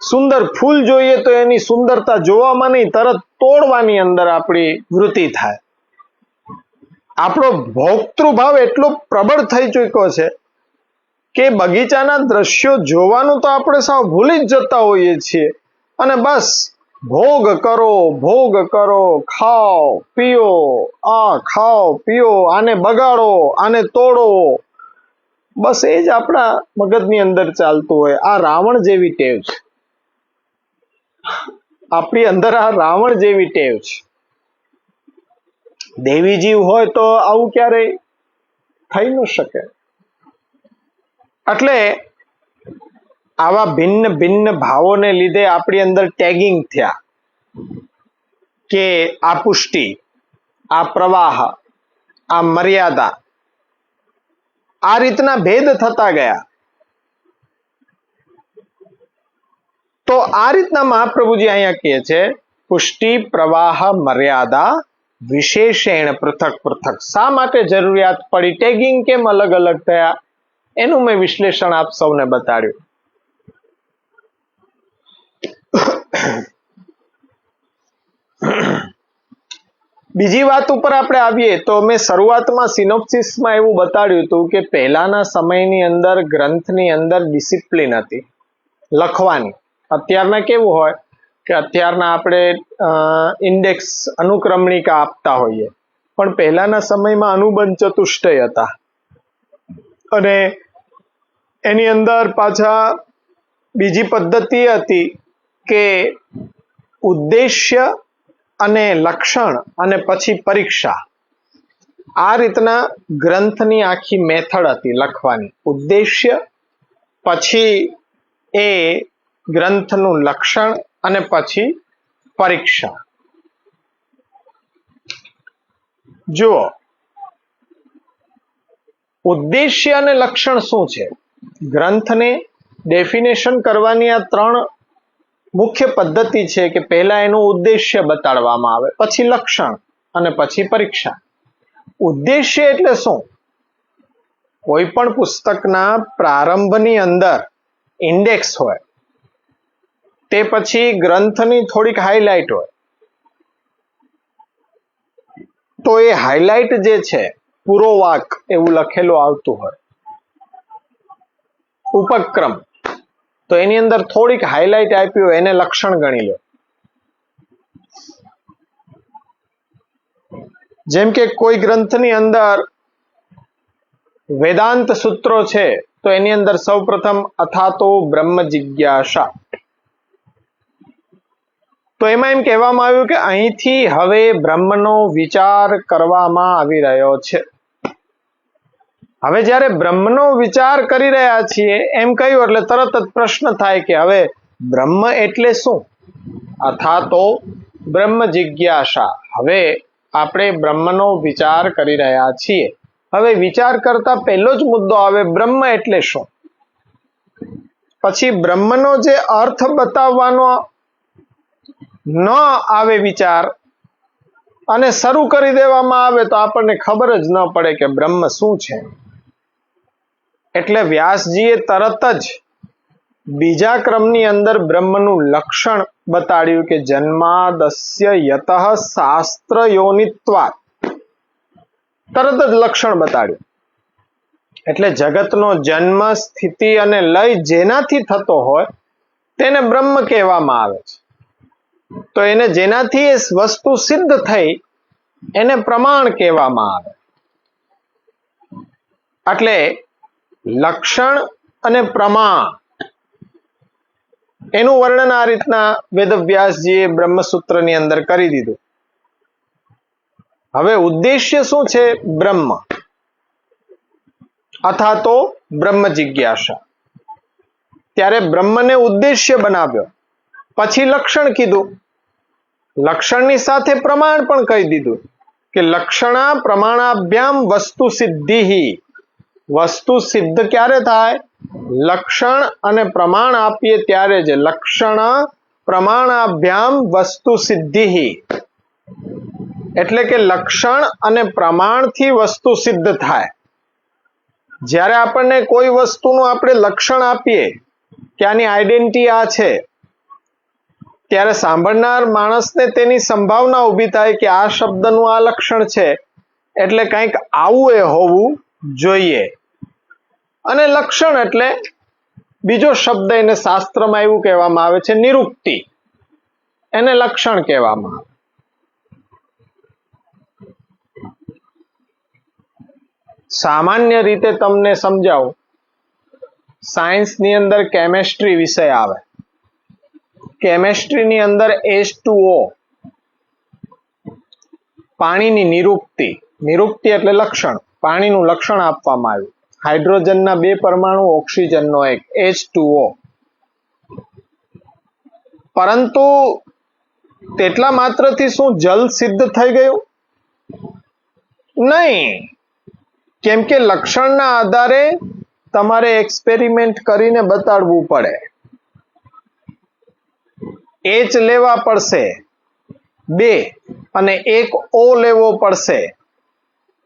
સુંદર ફૂલ જોઈએ તો એની સુંદરતા જોવામાં નહીં, તરત તોડવાની અંદર આપણી વૃત્તિ થાય. આપણો ભોક્તૃભાવ એટલો પ્રબળ થઈ ચૂક્યો છે કે બગીચાના દ્રશ્યો જોવાનું તો આપણે સાવ ભૂલી જ જતા હોઈએ છીએ. અને બસ ભોગ કરો, ખાઓ પીઓ, આને બગાડો, આને તોડો. બસ એ જ આપણા મગજની અંદર ચાલતું હોય. આ રાવણ જેવી ટેવ છે. આપણી અંદર આ રાવણ જેવી ટેવ છે. દેવી જીવ હોય તો આવું ક્યારેય થઈ ન શકે. એટલે આવા ભિન્ન ભિન્ન ભાવોને લીધે આપણી અંદર ટેગિંગ થયા કે આ પુષ્ટિ, આ પ્રવાહ, આ મર્યાદા, આ રીતના ભેદ થતા ગયા. તો આ રીતના મહાપ્રભુજી અહીંયા કહે છે પુષ્ટિ, પ્રવાહ, મર્યાદા વિશેષેણ પૃથક પૃથક. શા માટે જરૂરિયાત પડી, ટેગિંગ કેમ અલગ અલગ થયા, એનું મેં વિશ્લેષણ આપ સૌને બતાડ્યું. બીજી વાત ઉપર આપણે આવીએ તો મેં શરૂઆતમાં સિનોપ્સિસમાં એવું બતાડ્યું હતું કે પહેલાના સમયની અંદર ગ્રંથની અંદર ડિસિપ્લિન હતી લખવાની. અત્યારના કેવું હોય કે અત્યારના આપણે ઇન્ડેક્સ, અનુક્રમણિકા આપતા હોઈએ, પણ પહેલાના સમયમાં અનુબંધ ચતુષ્ટય હતા. અને એની અંદર પાછા બીજી પદ્ધતિ હતી કે ઉદ્દેશ્ય અને લક્ષણ અને પછી પરીક્ષા. આ રીતના ગ્રંથની આખી મેથડ હતી લખવાની. ઉદ્દેશ્ય, પછી એ ગ્રંથનું લક્ષણ અને પછી પરીક્ષા. જુઓ, ઉદ્દેશ્ય અને લક્ષણ શું છે? ગ્રંથને ડેફિનેશન કરવાની આ ત્રણ મુખ્ય પદ્ધતિ છે કે પહેલા એનું ઉદ્દેશ્ય બતાડવામાં આવે, પછી લક્ષણ અને પછી પરીક્ષા. ઉદ્દેશ્ય એટલે શું? કોઈ પણ પુસ્તકના પ્રારંભની અંદર ઇન્ડેક્સ હોય, તે પછી ગ્રંથની થોડીક હાઇલાઇટ હોય, તો એ હાઇલાઇટ જે છે પૂરો વાક એવું લખેલું આવતું હોય, ઉપક્રમ, તો એની અંદર થોડીક હાઇલાઇટ આપી હોય એને લક્ષણ ગણી લો. જેમ કે કોઈ ગ્રંથની અંદર વેદાંત સૂત્રો છે તો એની અંદર સૌપ્રથમ અથાતો બ્રહ્મ જિજ્ઞાસા, તો એમાં એમ કહેવામાં આવ્યું કે અહીંથી હવે બ્રહ્મનો વિચાર કરવામાં આવી રહ્યો છે. હવે જ્યારે બ્રહ્મનો વિચાર કરી રહ્યા છીએ એમ કહ્યું એટલે તરત જ પ્રશ્ન થાય કે હવે બ્રહ્મ એટલે શું? અથાતો બ્રહ્મ જિજ્ઞાસા, હવે આપણે બ્રહ્મનો વિચાર કરી રહ્યા છીએ. હવે વિચાર કરતા પહેલો જ મુદ્દો આવે બ્રહ્મ એટલે શું. પછી બ્રહ્મનો જે અર્થ બતાવવાનો ન આવે વિચાર અને શરૂ કરી દેવામાં આવે તો આપણને ખબર જ ન પડે કે બ્રહ્મ શું છે. એટલે વ્યાસજીએ તરત જ બીજા ક્રમની અંદર બ્રહ્મનું લક્ષણ બતાડ્યું કે જન્માદસ્ય યતઃ શાસ્ત્ર યોનિત્વાત, તરત જ લક્ષણ બતાડ્યું. એટલે જગતનો જન્મ, સ્થિતિ અને લય જેનાથી થતો હોય તેને બ્રહ્મ કહેવામાં આવે છે. તો એને જેનાથી એ વસ્તુ સિદ્ધ થઈ એને પ્રમાણ કહેવામાં આવે. એટલે લક્ષણ અને પ્રમાણ એનું વર્ણન આ રીતના વેદવ્યાસજીએ બ્રહ્મસૂત્રની અંદર કરી દીધું. હવે ઉદ્દેશ્ય શું છે? બ્રહ્મ અથાતો બ્રહ્મ જિજ્ઞાસા. ત્યારે બ્રહ્મને ઉદ્દેશ્ય બનાવ્યો, પછી લક્ષણ કીધું, લક્ષણની સાથે પ્રમાણ પણ કહી દીધું કે લક્ષણા પ્રમાણાભ્યામ વસ્તુ સિદ્ધિ. વસ્તુ સિદ્ધ ક્યારે થાય? લક્ષણ અને પ્રમાણ આપીએ ત્યારે જ. લક્ષણ પ્રમાણાભ્યામ વસ્તુ સિદ્ધિ, એટલે કે લક્ષણ અને પ્રમાણથી વસ્તુ સિદ્ધ થાય. જ્યારે આપણને કોઈ વસ્તુનું આપણે લક્ષણ આપીએ કે આની આઈડેન્ટિટી આ છે, ત્યારે સાંભળનાર માણસને તેની સંભાવના ઊભી થાય કે આ શબ્દનું આ લક્ષણ છે એટલે કંઈક આવું એ હોવું જોઈએ. અને લક્ષણ એટલે બીજો શબ્દ એને શાસ્ત્રમાં એવું કહેવામાં આવે છે નિરુક્તિ, એને લક્ષણ કહેવામાં આવે. સામાન્ય રીતે તમને સમજાવું, સાયન્સની અંદર કેમેસ્ટ્રી વિષય આવે, કેમેસ્ટ્રીની અંદર H2O પાણીની નિરુક્તિ, નિરુક્તિ એટલે લક્ષણ, પાણીનું લક્ષણ આપવામાં આવ્યું. હાઇડ્રોજનના 2 પરમાણુ, ઓક્સિજનનો 1, H2O. પરંતુ તેટલા માત્રથી શું જલ સિદ્ધ થઈ ગયું? નહીં, કેમ કે લક્ષણના આધારે તમારે એક્સપેરિમેન્ટ કરીને બતાડવું પડે. H લેવા પડશે 2 અને 1 O લેવો પડશે,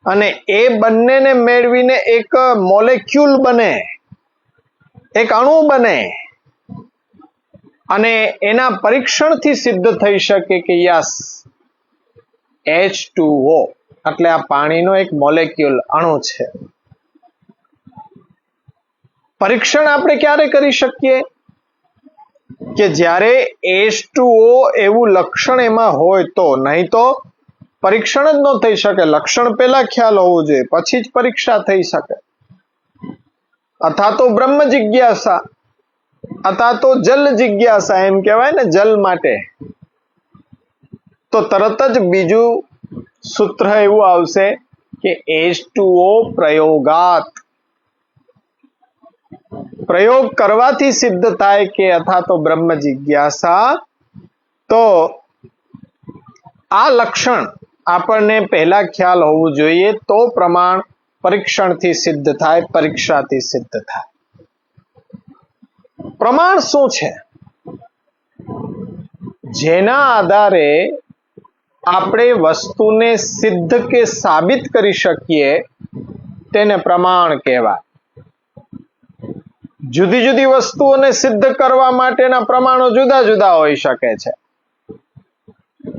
અને એ બંનેને મેળવીને એક મોલેક્યુલ બને, એક અણુ બને, અને એના પરીક્ષણથી સિદ્ધ થઈ શકે કે યસ H2O એટલે આ પાણીનો એક મોલેક્યુલ અણુ છે. પરીક્ષણ આપણે ક્યારે કરી શકીએ? કે જ્યારે H2O એવું લક્ષણ એમાં હોય તો, નહીં તો પરીક્ષણ જ ન થઈ શકે. લક્ષણ પહેલા ખ્યાલ હોવું જોઈએ, પછી જ પરીક્ષા થઈ શકે. અથવા તો બ્રહ્મ જિજ્ઞાસા, અથવા તો જલ જિજ્ઞાસા, એમ કહેવાય ને જલ માટે, તો તરત જ બીજું સૂત્ર એવું આવશે કે H2O પ્રયોગાત, પ્રયોગ કરવાથી સિદ્ધ થાય કે અથવા તો બ્રહ્મ જિજ્ઞાસા. તો આ લક્ષણ આપણને પહેલા ખ્યાલ હોવું જોઈએ, તો પ્રમાણ પરીક્ષણથી સિદ્ધ થાય, પરીક્ષાથી સિદ્ધ થાય. પ્રમાણ શું છે? જેના આધારે આપણે વસ્તુને સિદ્ધ કે સાબિત કરી શકીએ તેને પ્રમાણ કહેવાય. જુદી જુદી વસ્તુઓને સિદ્ધ કરવા માટેના પ્રમાણો જુદા જુદા હોઈ શકે છે.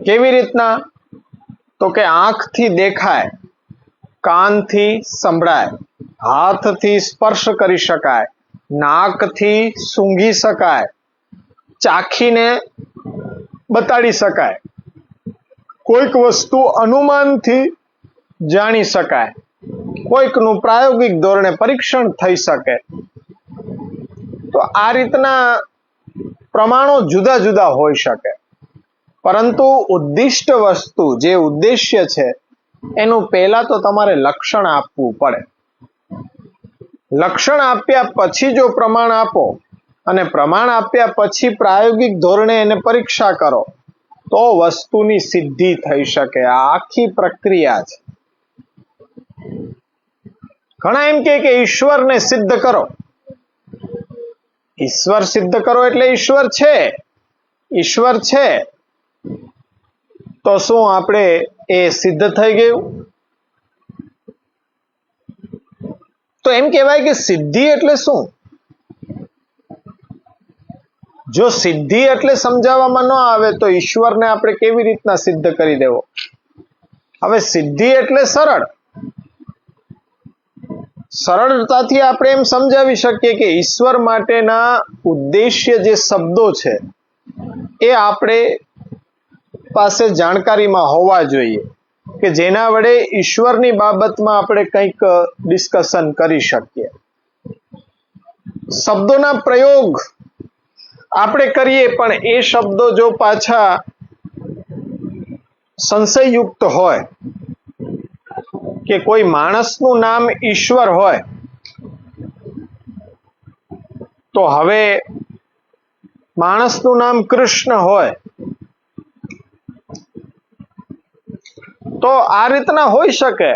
કેવી રીતના? તો કે આંખથી દેખાય, કાનથી સંભળાય, હાથથી સ્પર્શ કરી શકાય, નાકથી સૂંઘી શકાય, ચાખીને બતાડી શકાય, કોઈક વસ્તુ અનુમાનથી જાણી શકાય, કોઈકનું પ્રાયોગિક ધોરણે પરીક્ષણ થઈ શકે. તો આ રીતના પ્રમાણો જુદા જુદા હોઈ શકે, પરંતુ ઉદ્દિષ્ટ વસ્તુ જે ઉદ્દેશ્ય છે એનું પહેલા તો તમારે લક્ષણ આપવું પડે. લક્ષણ આપ્યા પછી જો પ્રમાણ આપો અને પ્રમાણ આપ્યા પછી પ્રાયોગિક ધોરણે એને પરીક્ષા કરો તો વસ્તુની સિદ્ધિ થઈ શકે. આ આખી પ્રક્રિયા છે. ઘણા એમ કે ઈશ્વરને સિદ્ધ કરો. ઈશ્વર સિદ્ધ કરો એટલે ઈશ્વર છે. ઈશ્વર છે તો શું આપણે એ સિદ્ધ થઈ ગયું? તો એમ કહેવાય કે સિદ્ધિ એટલે શું? જો સિદ્ધિ એટલે સમજાવવામાં ન આવે તો ઈશ્વરને આપણે કેવી રીતના સિદ્ધ કરી દેવો? હવે સિદ્ધિ એટલે સરળતાથી આપણે એમ સમજાવી શકીએ કે ઈશ્વર માટેના ઉદ્દેશ્ય જે શબ્દો છે એ આપણે પાસે જાણકારીમાં હોવા જોઈએ કે જેના વડે ઈશ્વરની બાબતમાં આપણે કંઈક ડિસ્કશન કરી શકીએ. શબ્દોના પ્રયોગ આપણે કરીએ પણ એ શબ્દો જો પાછા સંશયયુક્ત હોય કે કોઈ માણસનું નામ ઈશ્વર હોય તો હવે માણસનું નામ કૃષ્ણ હોય તો આ રીતના હોઈ શકે.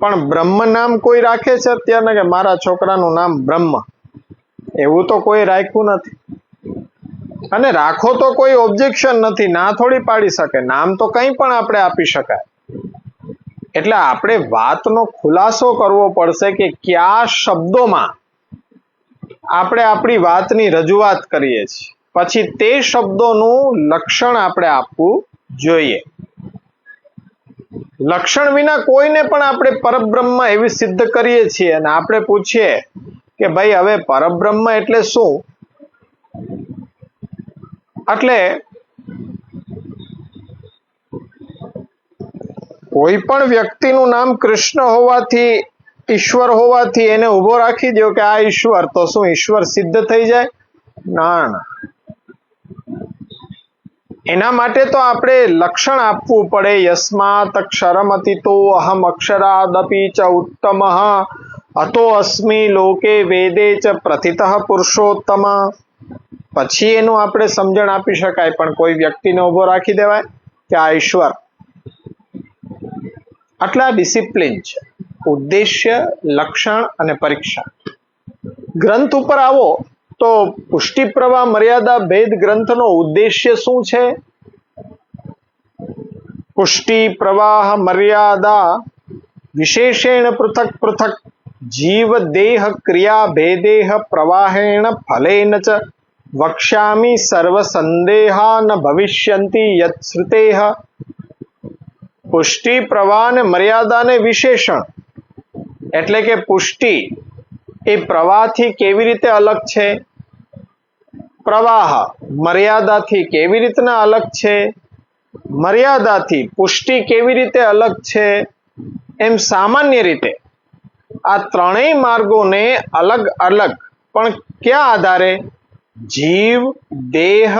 પણ બ્રહ્મ નામ કોઈ રાખે છે અત્યારે કે મારા છોકરાનું નામ બ્રહ્મ? એવું તો કોઈ રાખ્યું નથી. અને રાખો તો કોઈ ઓબ્જેક્શન નથી, ના થોડી પાડી શકે. નામ તો કંઈ પણ આપણે આપી શકાય. એટલે આપણે વાતનો ખુલાસો કરવો પડશે કે કયા શબ્દોમાં આપણે આપણી વાતની રજૂઆત કરીએ છીએ, પછી તે શબ્દોનું લક્ષણ આપણે આપવું જોઈએ. લક્ષણ વિના કોઈને પણ આપણે પરબ્રહ્મ એવી સિદ્ધ કરીએ છીએ અને આપણે પૂછીએ કે ભાઈ હવે પરબ્રહ્મ એટલે શું? એટલે કોઈ પણ વ્યક્તિનું નામ કૃષ્ણ હોવાથી, ઈશ્વર હોવાથી એને ઉભો રાખી દો કે આ ઈશ્વર, તો શું ઈશ્વર સિદ્ધ થઈ જાય? ના. એના માટે તો આપણે લક્ષણ આપવું પડે. યસ્માત અક્ષરમતિતો અહમ અક્ષરાદપી ચ ઉત્તમ અતો અસ્મિ લોકે વેદે ચ પ્રથિતઃ પુરુષોત્તમ. પછી એનું આપણે સમજણ આપી શકાય. પણ કોઈ વ્યક્તિને ઉભો રાખી દેવાય કે આ ઈશ્વર? આટલા ડિસિપ્લિન છે. ઉદ્દેશ્ય, લક્ષણ અને પરીક્ષા. ગ્રંથ ઉપર આવો તો પુષ્ટિ પ્રવાહ મર્યાદા ભેદ ગ્રંથનો ઉદ્દેશ્ય શું છે? પુષ્ટિ પ્રવાહ મર્યાદા વિશેષેણ પૃથક પૃથક જીવ દેહ ક્રિયા ભેદેહ પ્રવાહેણ ફલેન ચ વક્ષ્યામિ સર્વ સંદેહા ન ભવિષ્યંતિ યત શ્રુતેહ. પુષ્ટિ પ્રવાહ અને મર્યાદાને વિશેષણ એટલે કે પુષ્ટિ એ પ્રવાહથી કેવી રીતે અલગ છે, પ્રવાહ મર્યાદાથી કેવી રીતના અલગ છે, મર્યાદાથી પુષ્ટિ કેવી રીતે અલગ છે, એમ સામાન્ય રીતે આ ત્રણેય માર્ગોને અલગ અલગ પણ ક્યાં આધારે? જીવ, દેહ,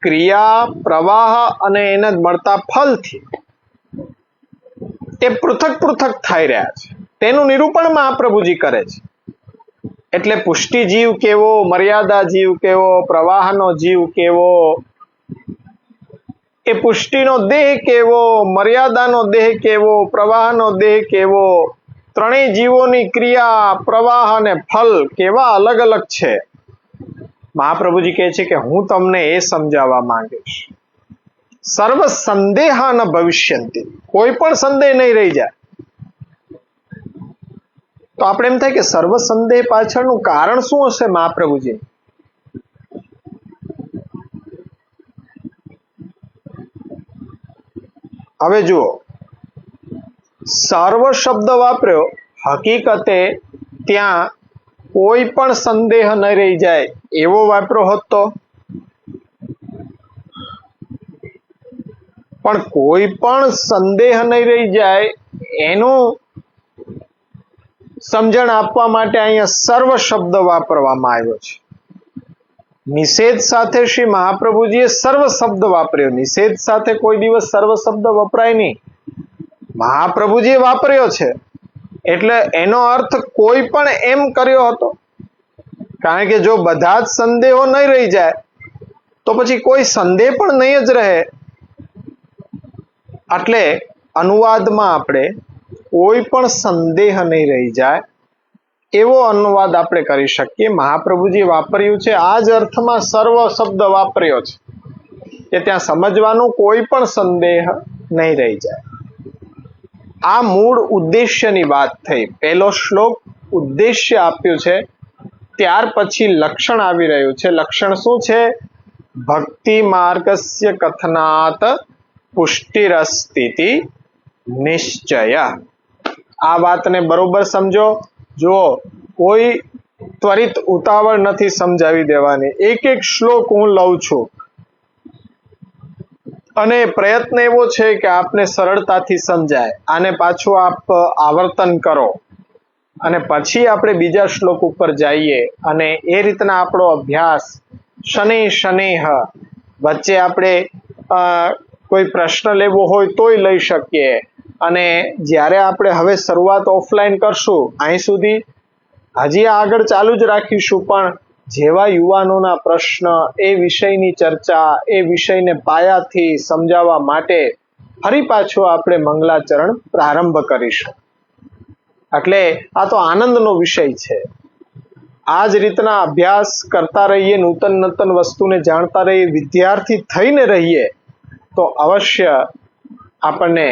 ક્રિયા, પ્રવાહ અને એને મળતા ફલથી એ પૃથક પૃથક થઈ રહ્યા છે. તેનું નિરૂપણ મહાપ્રભુજી કરે છે. એટલે પુષ્ટિ જીવ કેવો, મર્યાદા જીવ કેવો, પ્રવાહનો જીવ કેવો, એ પુષ્ટિનો દેહ કેવો, મર્યાદાનો દેહ કેવો, પ્રવાહનો દેહ કેવો, ત્રણેય જીવોની ક્રિયા, પ્રવાહ અને ફલ કેવા અલગ અલગ છે મહાપ્રભુજી કહે છે કે હું તમને એ સમજાવવા માંગીશ, સર્વ સંદેહ ન ભવિષ્યંતિ, કોઈ પણ સંદેહ નહીં રહી જાય. તો આપણે એમ થાય કે સર્વ સંદેહ પાછળનું કારણ શું હશે મહાપ્રભુજી? હવે જુઓ, સર્વ શબ્દ વાપર્યો, હકીકતે ત્યાં કોઈ પણ સંદેહ ન રહી જાય એવો વાપરો હોત તો, પણ કોઈ પણ સંદેહ નહીં રહી જાય એનું સમજણ આપવા માટે અહીંયા સર્વ શબ્દ વાપરવામાં આવ્યો છે. નિષેધ સાથે શ્રી મહાપ્રભુજીએ સર્વ શબ્દ વાપર્યો. નિષેધ સાથે કોઈ દિવસ સર્વ શબ્દ વપરાય નહીં, મહાપ્રભુજીએ વાપર્યો છે. એટલે એનો અર્થ કોઈ પણ એમ કર્યો હતો, કારણ કે જો બધા જ સંદેહો નહીં રહી જાય તો પછી કોઈ સંદેહ પણ નહીં જ રહે. એટલે અનુવાદમાં આપણે કોઈ પણ સંદેહ નહીં રહી જાય એવો અનુવાદ આપણે કરી શકીએ. મહાપ્રભુજી વાપર્યું છે આ જ અર્થમાં સર્વ શબ્દ વાપર્યો છે કે ત્યાં સમજવાનું કોઈ પણ સંદેહ નહીં રહી જાય. આ મૂળ ઉદ્દેશ્યની વાત થઈ. પહેલો શ્લોક ઉદ્દેશ્ય આપ્યું છે, ત્યાર પછી લક્ષણ આવી રહ્યું છે. લક્ષણ શું છે? ભક્તિ માર્ગસ્ય કથનાત પુષ્ટિરસ્તિતિ નિશ્ચય. આ વાતને બરોબર સમજો. જો કોઈ ત્વરિત ઉતાવળ નથી સમજાવી દેવાની. એક એક શ્લોક હું લઉં છું અને પ્રયત્ન એવો છે કે આપને સરળતાથી સમજાય. આને પાછું આપ આવર્તન કરો અને પછી આપણે બીજા શ્લોક ઉપર જઈએ અને એ રીતના આપણો અભ્યાસ શનિ શનિહ વચ્ચે આપણે કોઈ પ્રશ્ન લેવો હોય તોય લઈ શકીએ. અને જ્યારે આપણે હવે શરૂઆત ઓફલાઈન કરશું, અહીં સુધી હજી આગળ ચાલુ જ રાખીશું, પણ જેવા યુવાનોના પ્રશ્ન, એ વિષયની ચર્ચા, એ વિષયને પાયાથી સમજાવવા માટે ફરી પાછું આપણે મંગલાચરણ પ્રારંભ કરીશું. એટલે આ તો આનંદનો વિષય છે. આ જ રીતના અભ્યાસ કરતા રહીએ, નૂતન વસ્તુને જાણતા રહીએ, વિદ્યાર્થી થઈને રહીએ તો અવશ્ય આપણને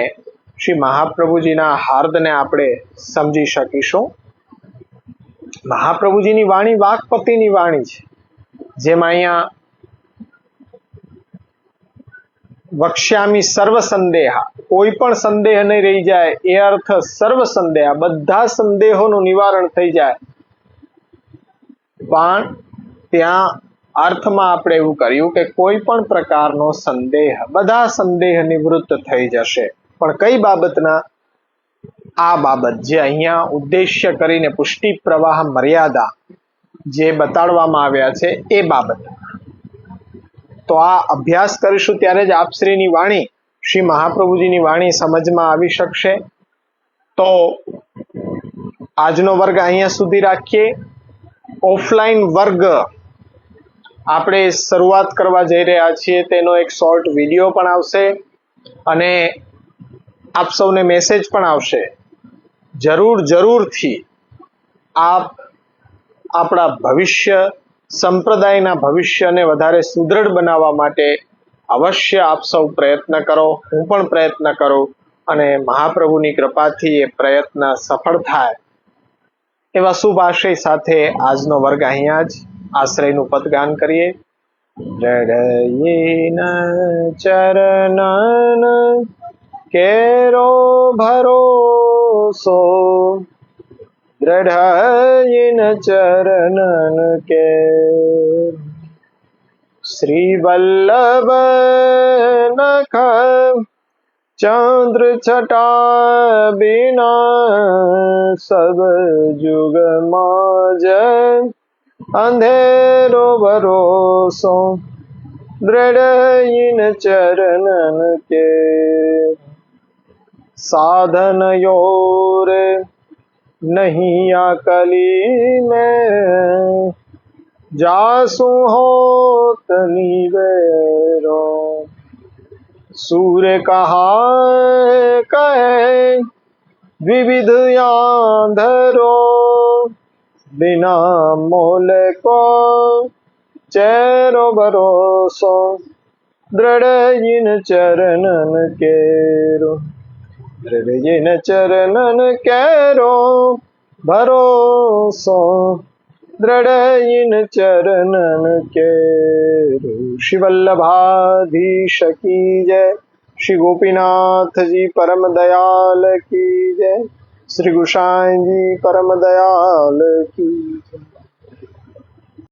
શ્રી મહાપ્રભુજીના હાર્દને આપણે સમજી શકીશું. મહાપ્રભુજીની વાણી વાકપતિની વાણી છે. જેમ અહીંયા વક્ષ્યામી સર્વ સંદેહા, કોઈ પણ સંદેહ નહીં રહી જાય એ અર્થ સર્વ સંદેહા, બધા સંદેહોનું નિવારણ થઈ જાય. પણ ત્યાં અર્થમાં આપણે એવું કર્યું કે કોઈ પણ પ્રકારનો સંદેહ, બધા સંદેહ નિવૃત્ત થઈ જશે. પણ કઈ બાબતના? આ બાબત જે અહીંયા ઉદ્દેશ્ય કરીને પુષ્ટિ પ્રવાહ મર્યાદા જે બતાડવામાં આવ્યા છે એ બાબત. તો આ અભ્યાસ કરીશું ત્યારે જ આપશ્રીની વાણી, શ્રી મહાપ્રભુજીની વાણી સમજમાં આવી શકશે. તો આજનો વર્ગ અહીંયા સુધી રાખીએ. ઓફલાઈન વર્ગ આપણે શરૂઆત કરવા જઈ રહ્યા છીએ, તેનો એક શોર્ટ વિડીયો પણ આવશે અને આપ સૌને મેસેજ પણ આવશે. જરૂરથી આપ આપણા ભવિષ્ય, સંપ્રદાયના ભવિષ્યને વધારે સુદૃઢ બનાવવા માટે અવશ્ય આપ સૌ પ્રયત્ન કરો, હું પણ પ્રયત્ન કરું અને મહાપ્રભુની કૃપાથી એ પ્રયત્ન સફળ થાય એવા શુભ આશય સાથે આજનો વર્ગ અહીંયા જ આશ્રયનું પદગાન કરીએ. જડયિન ચરણન કેરો ભરોસો, દ્રઢયિન ચરણન કે શ્રી વલ્લભ નખ ચંદ્ર છટા બિના સબ જુગ માજ અંધેરો ભરોસો, દ્રઢયિન ચરણન કે સાધન યોર नहीं आकली में जासु होत निवेरो, सूर्य कहा कहे विविध आंधरो, बिना मोल को चेरो भरोसो दृढ़ जिन चरणन केरो, दृढ़ जिन चरणन केरो भरोसो दृढ़ जिन चरणन केरो। श्री वल्लभाधीश की जय, श्री गोपीनाथ जी परम दयाल की जय, श्री गुसाई जी परम दयाल की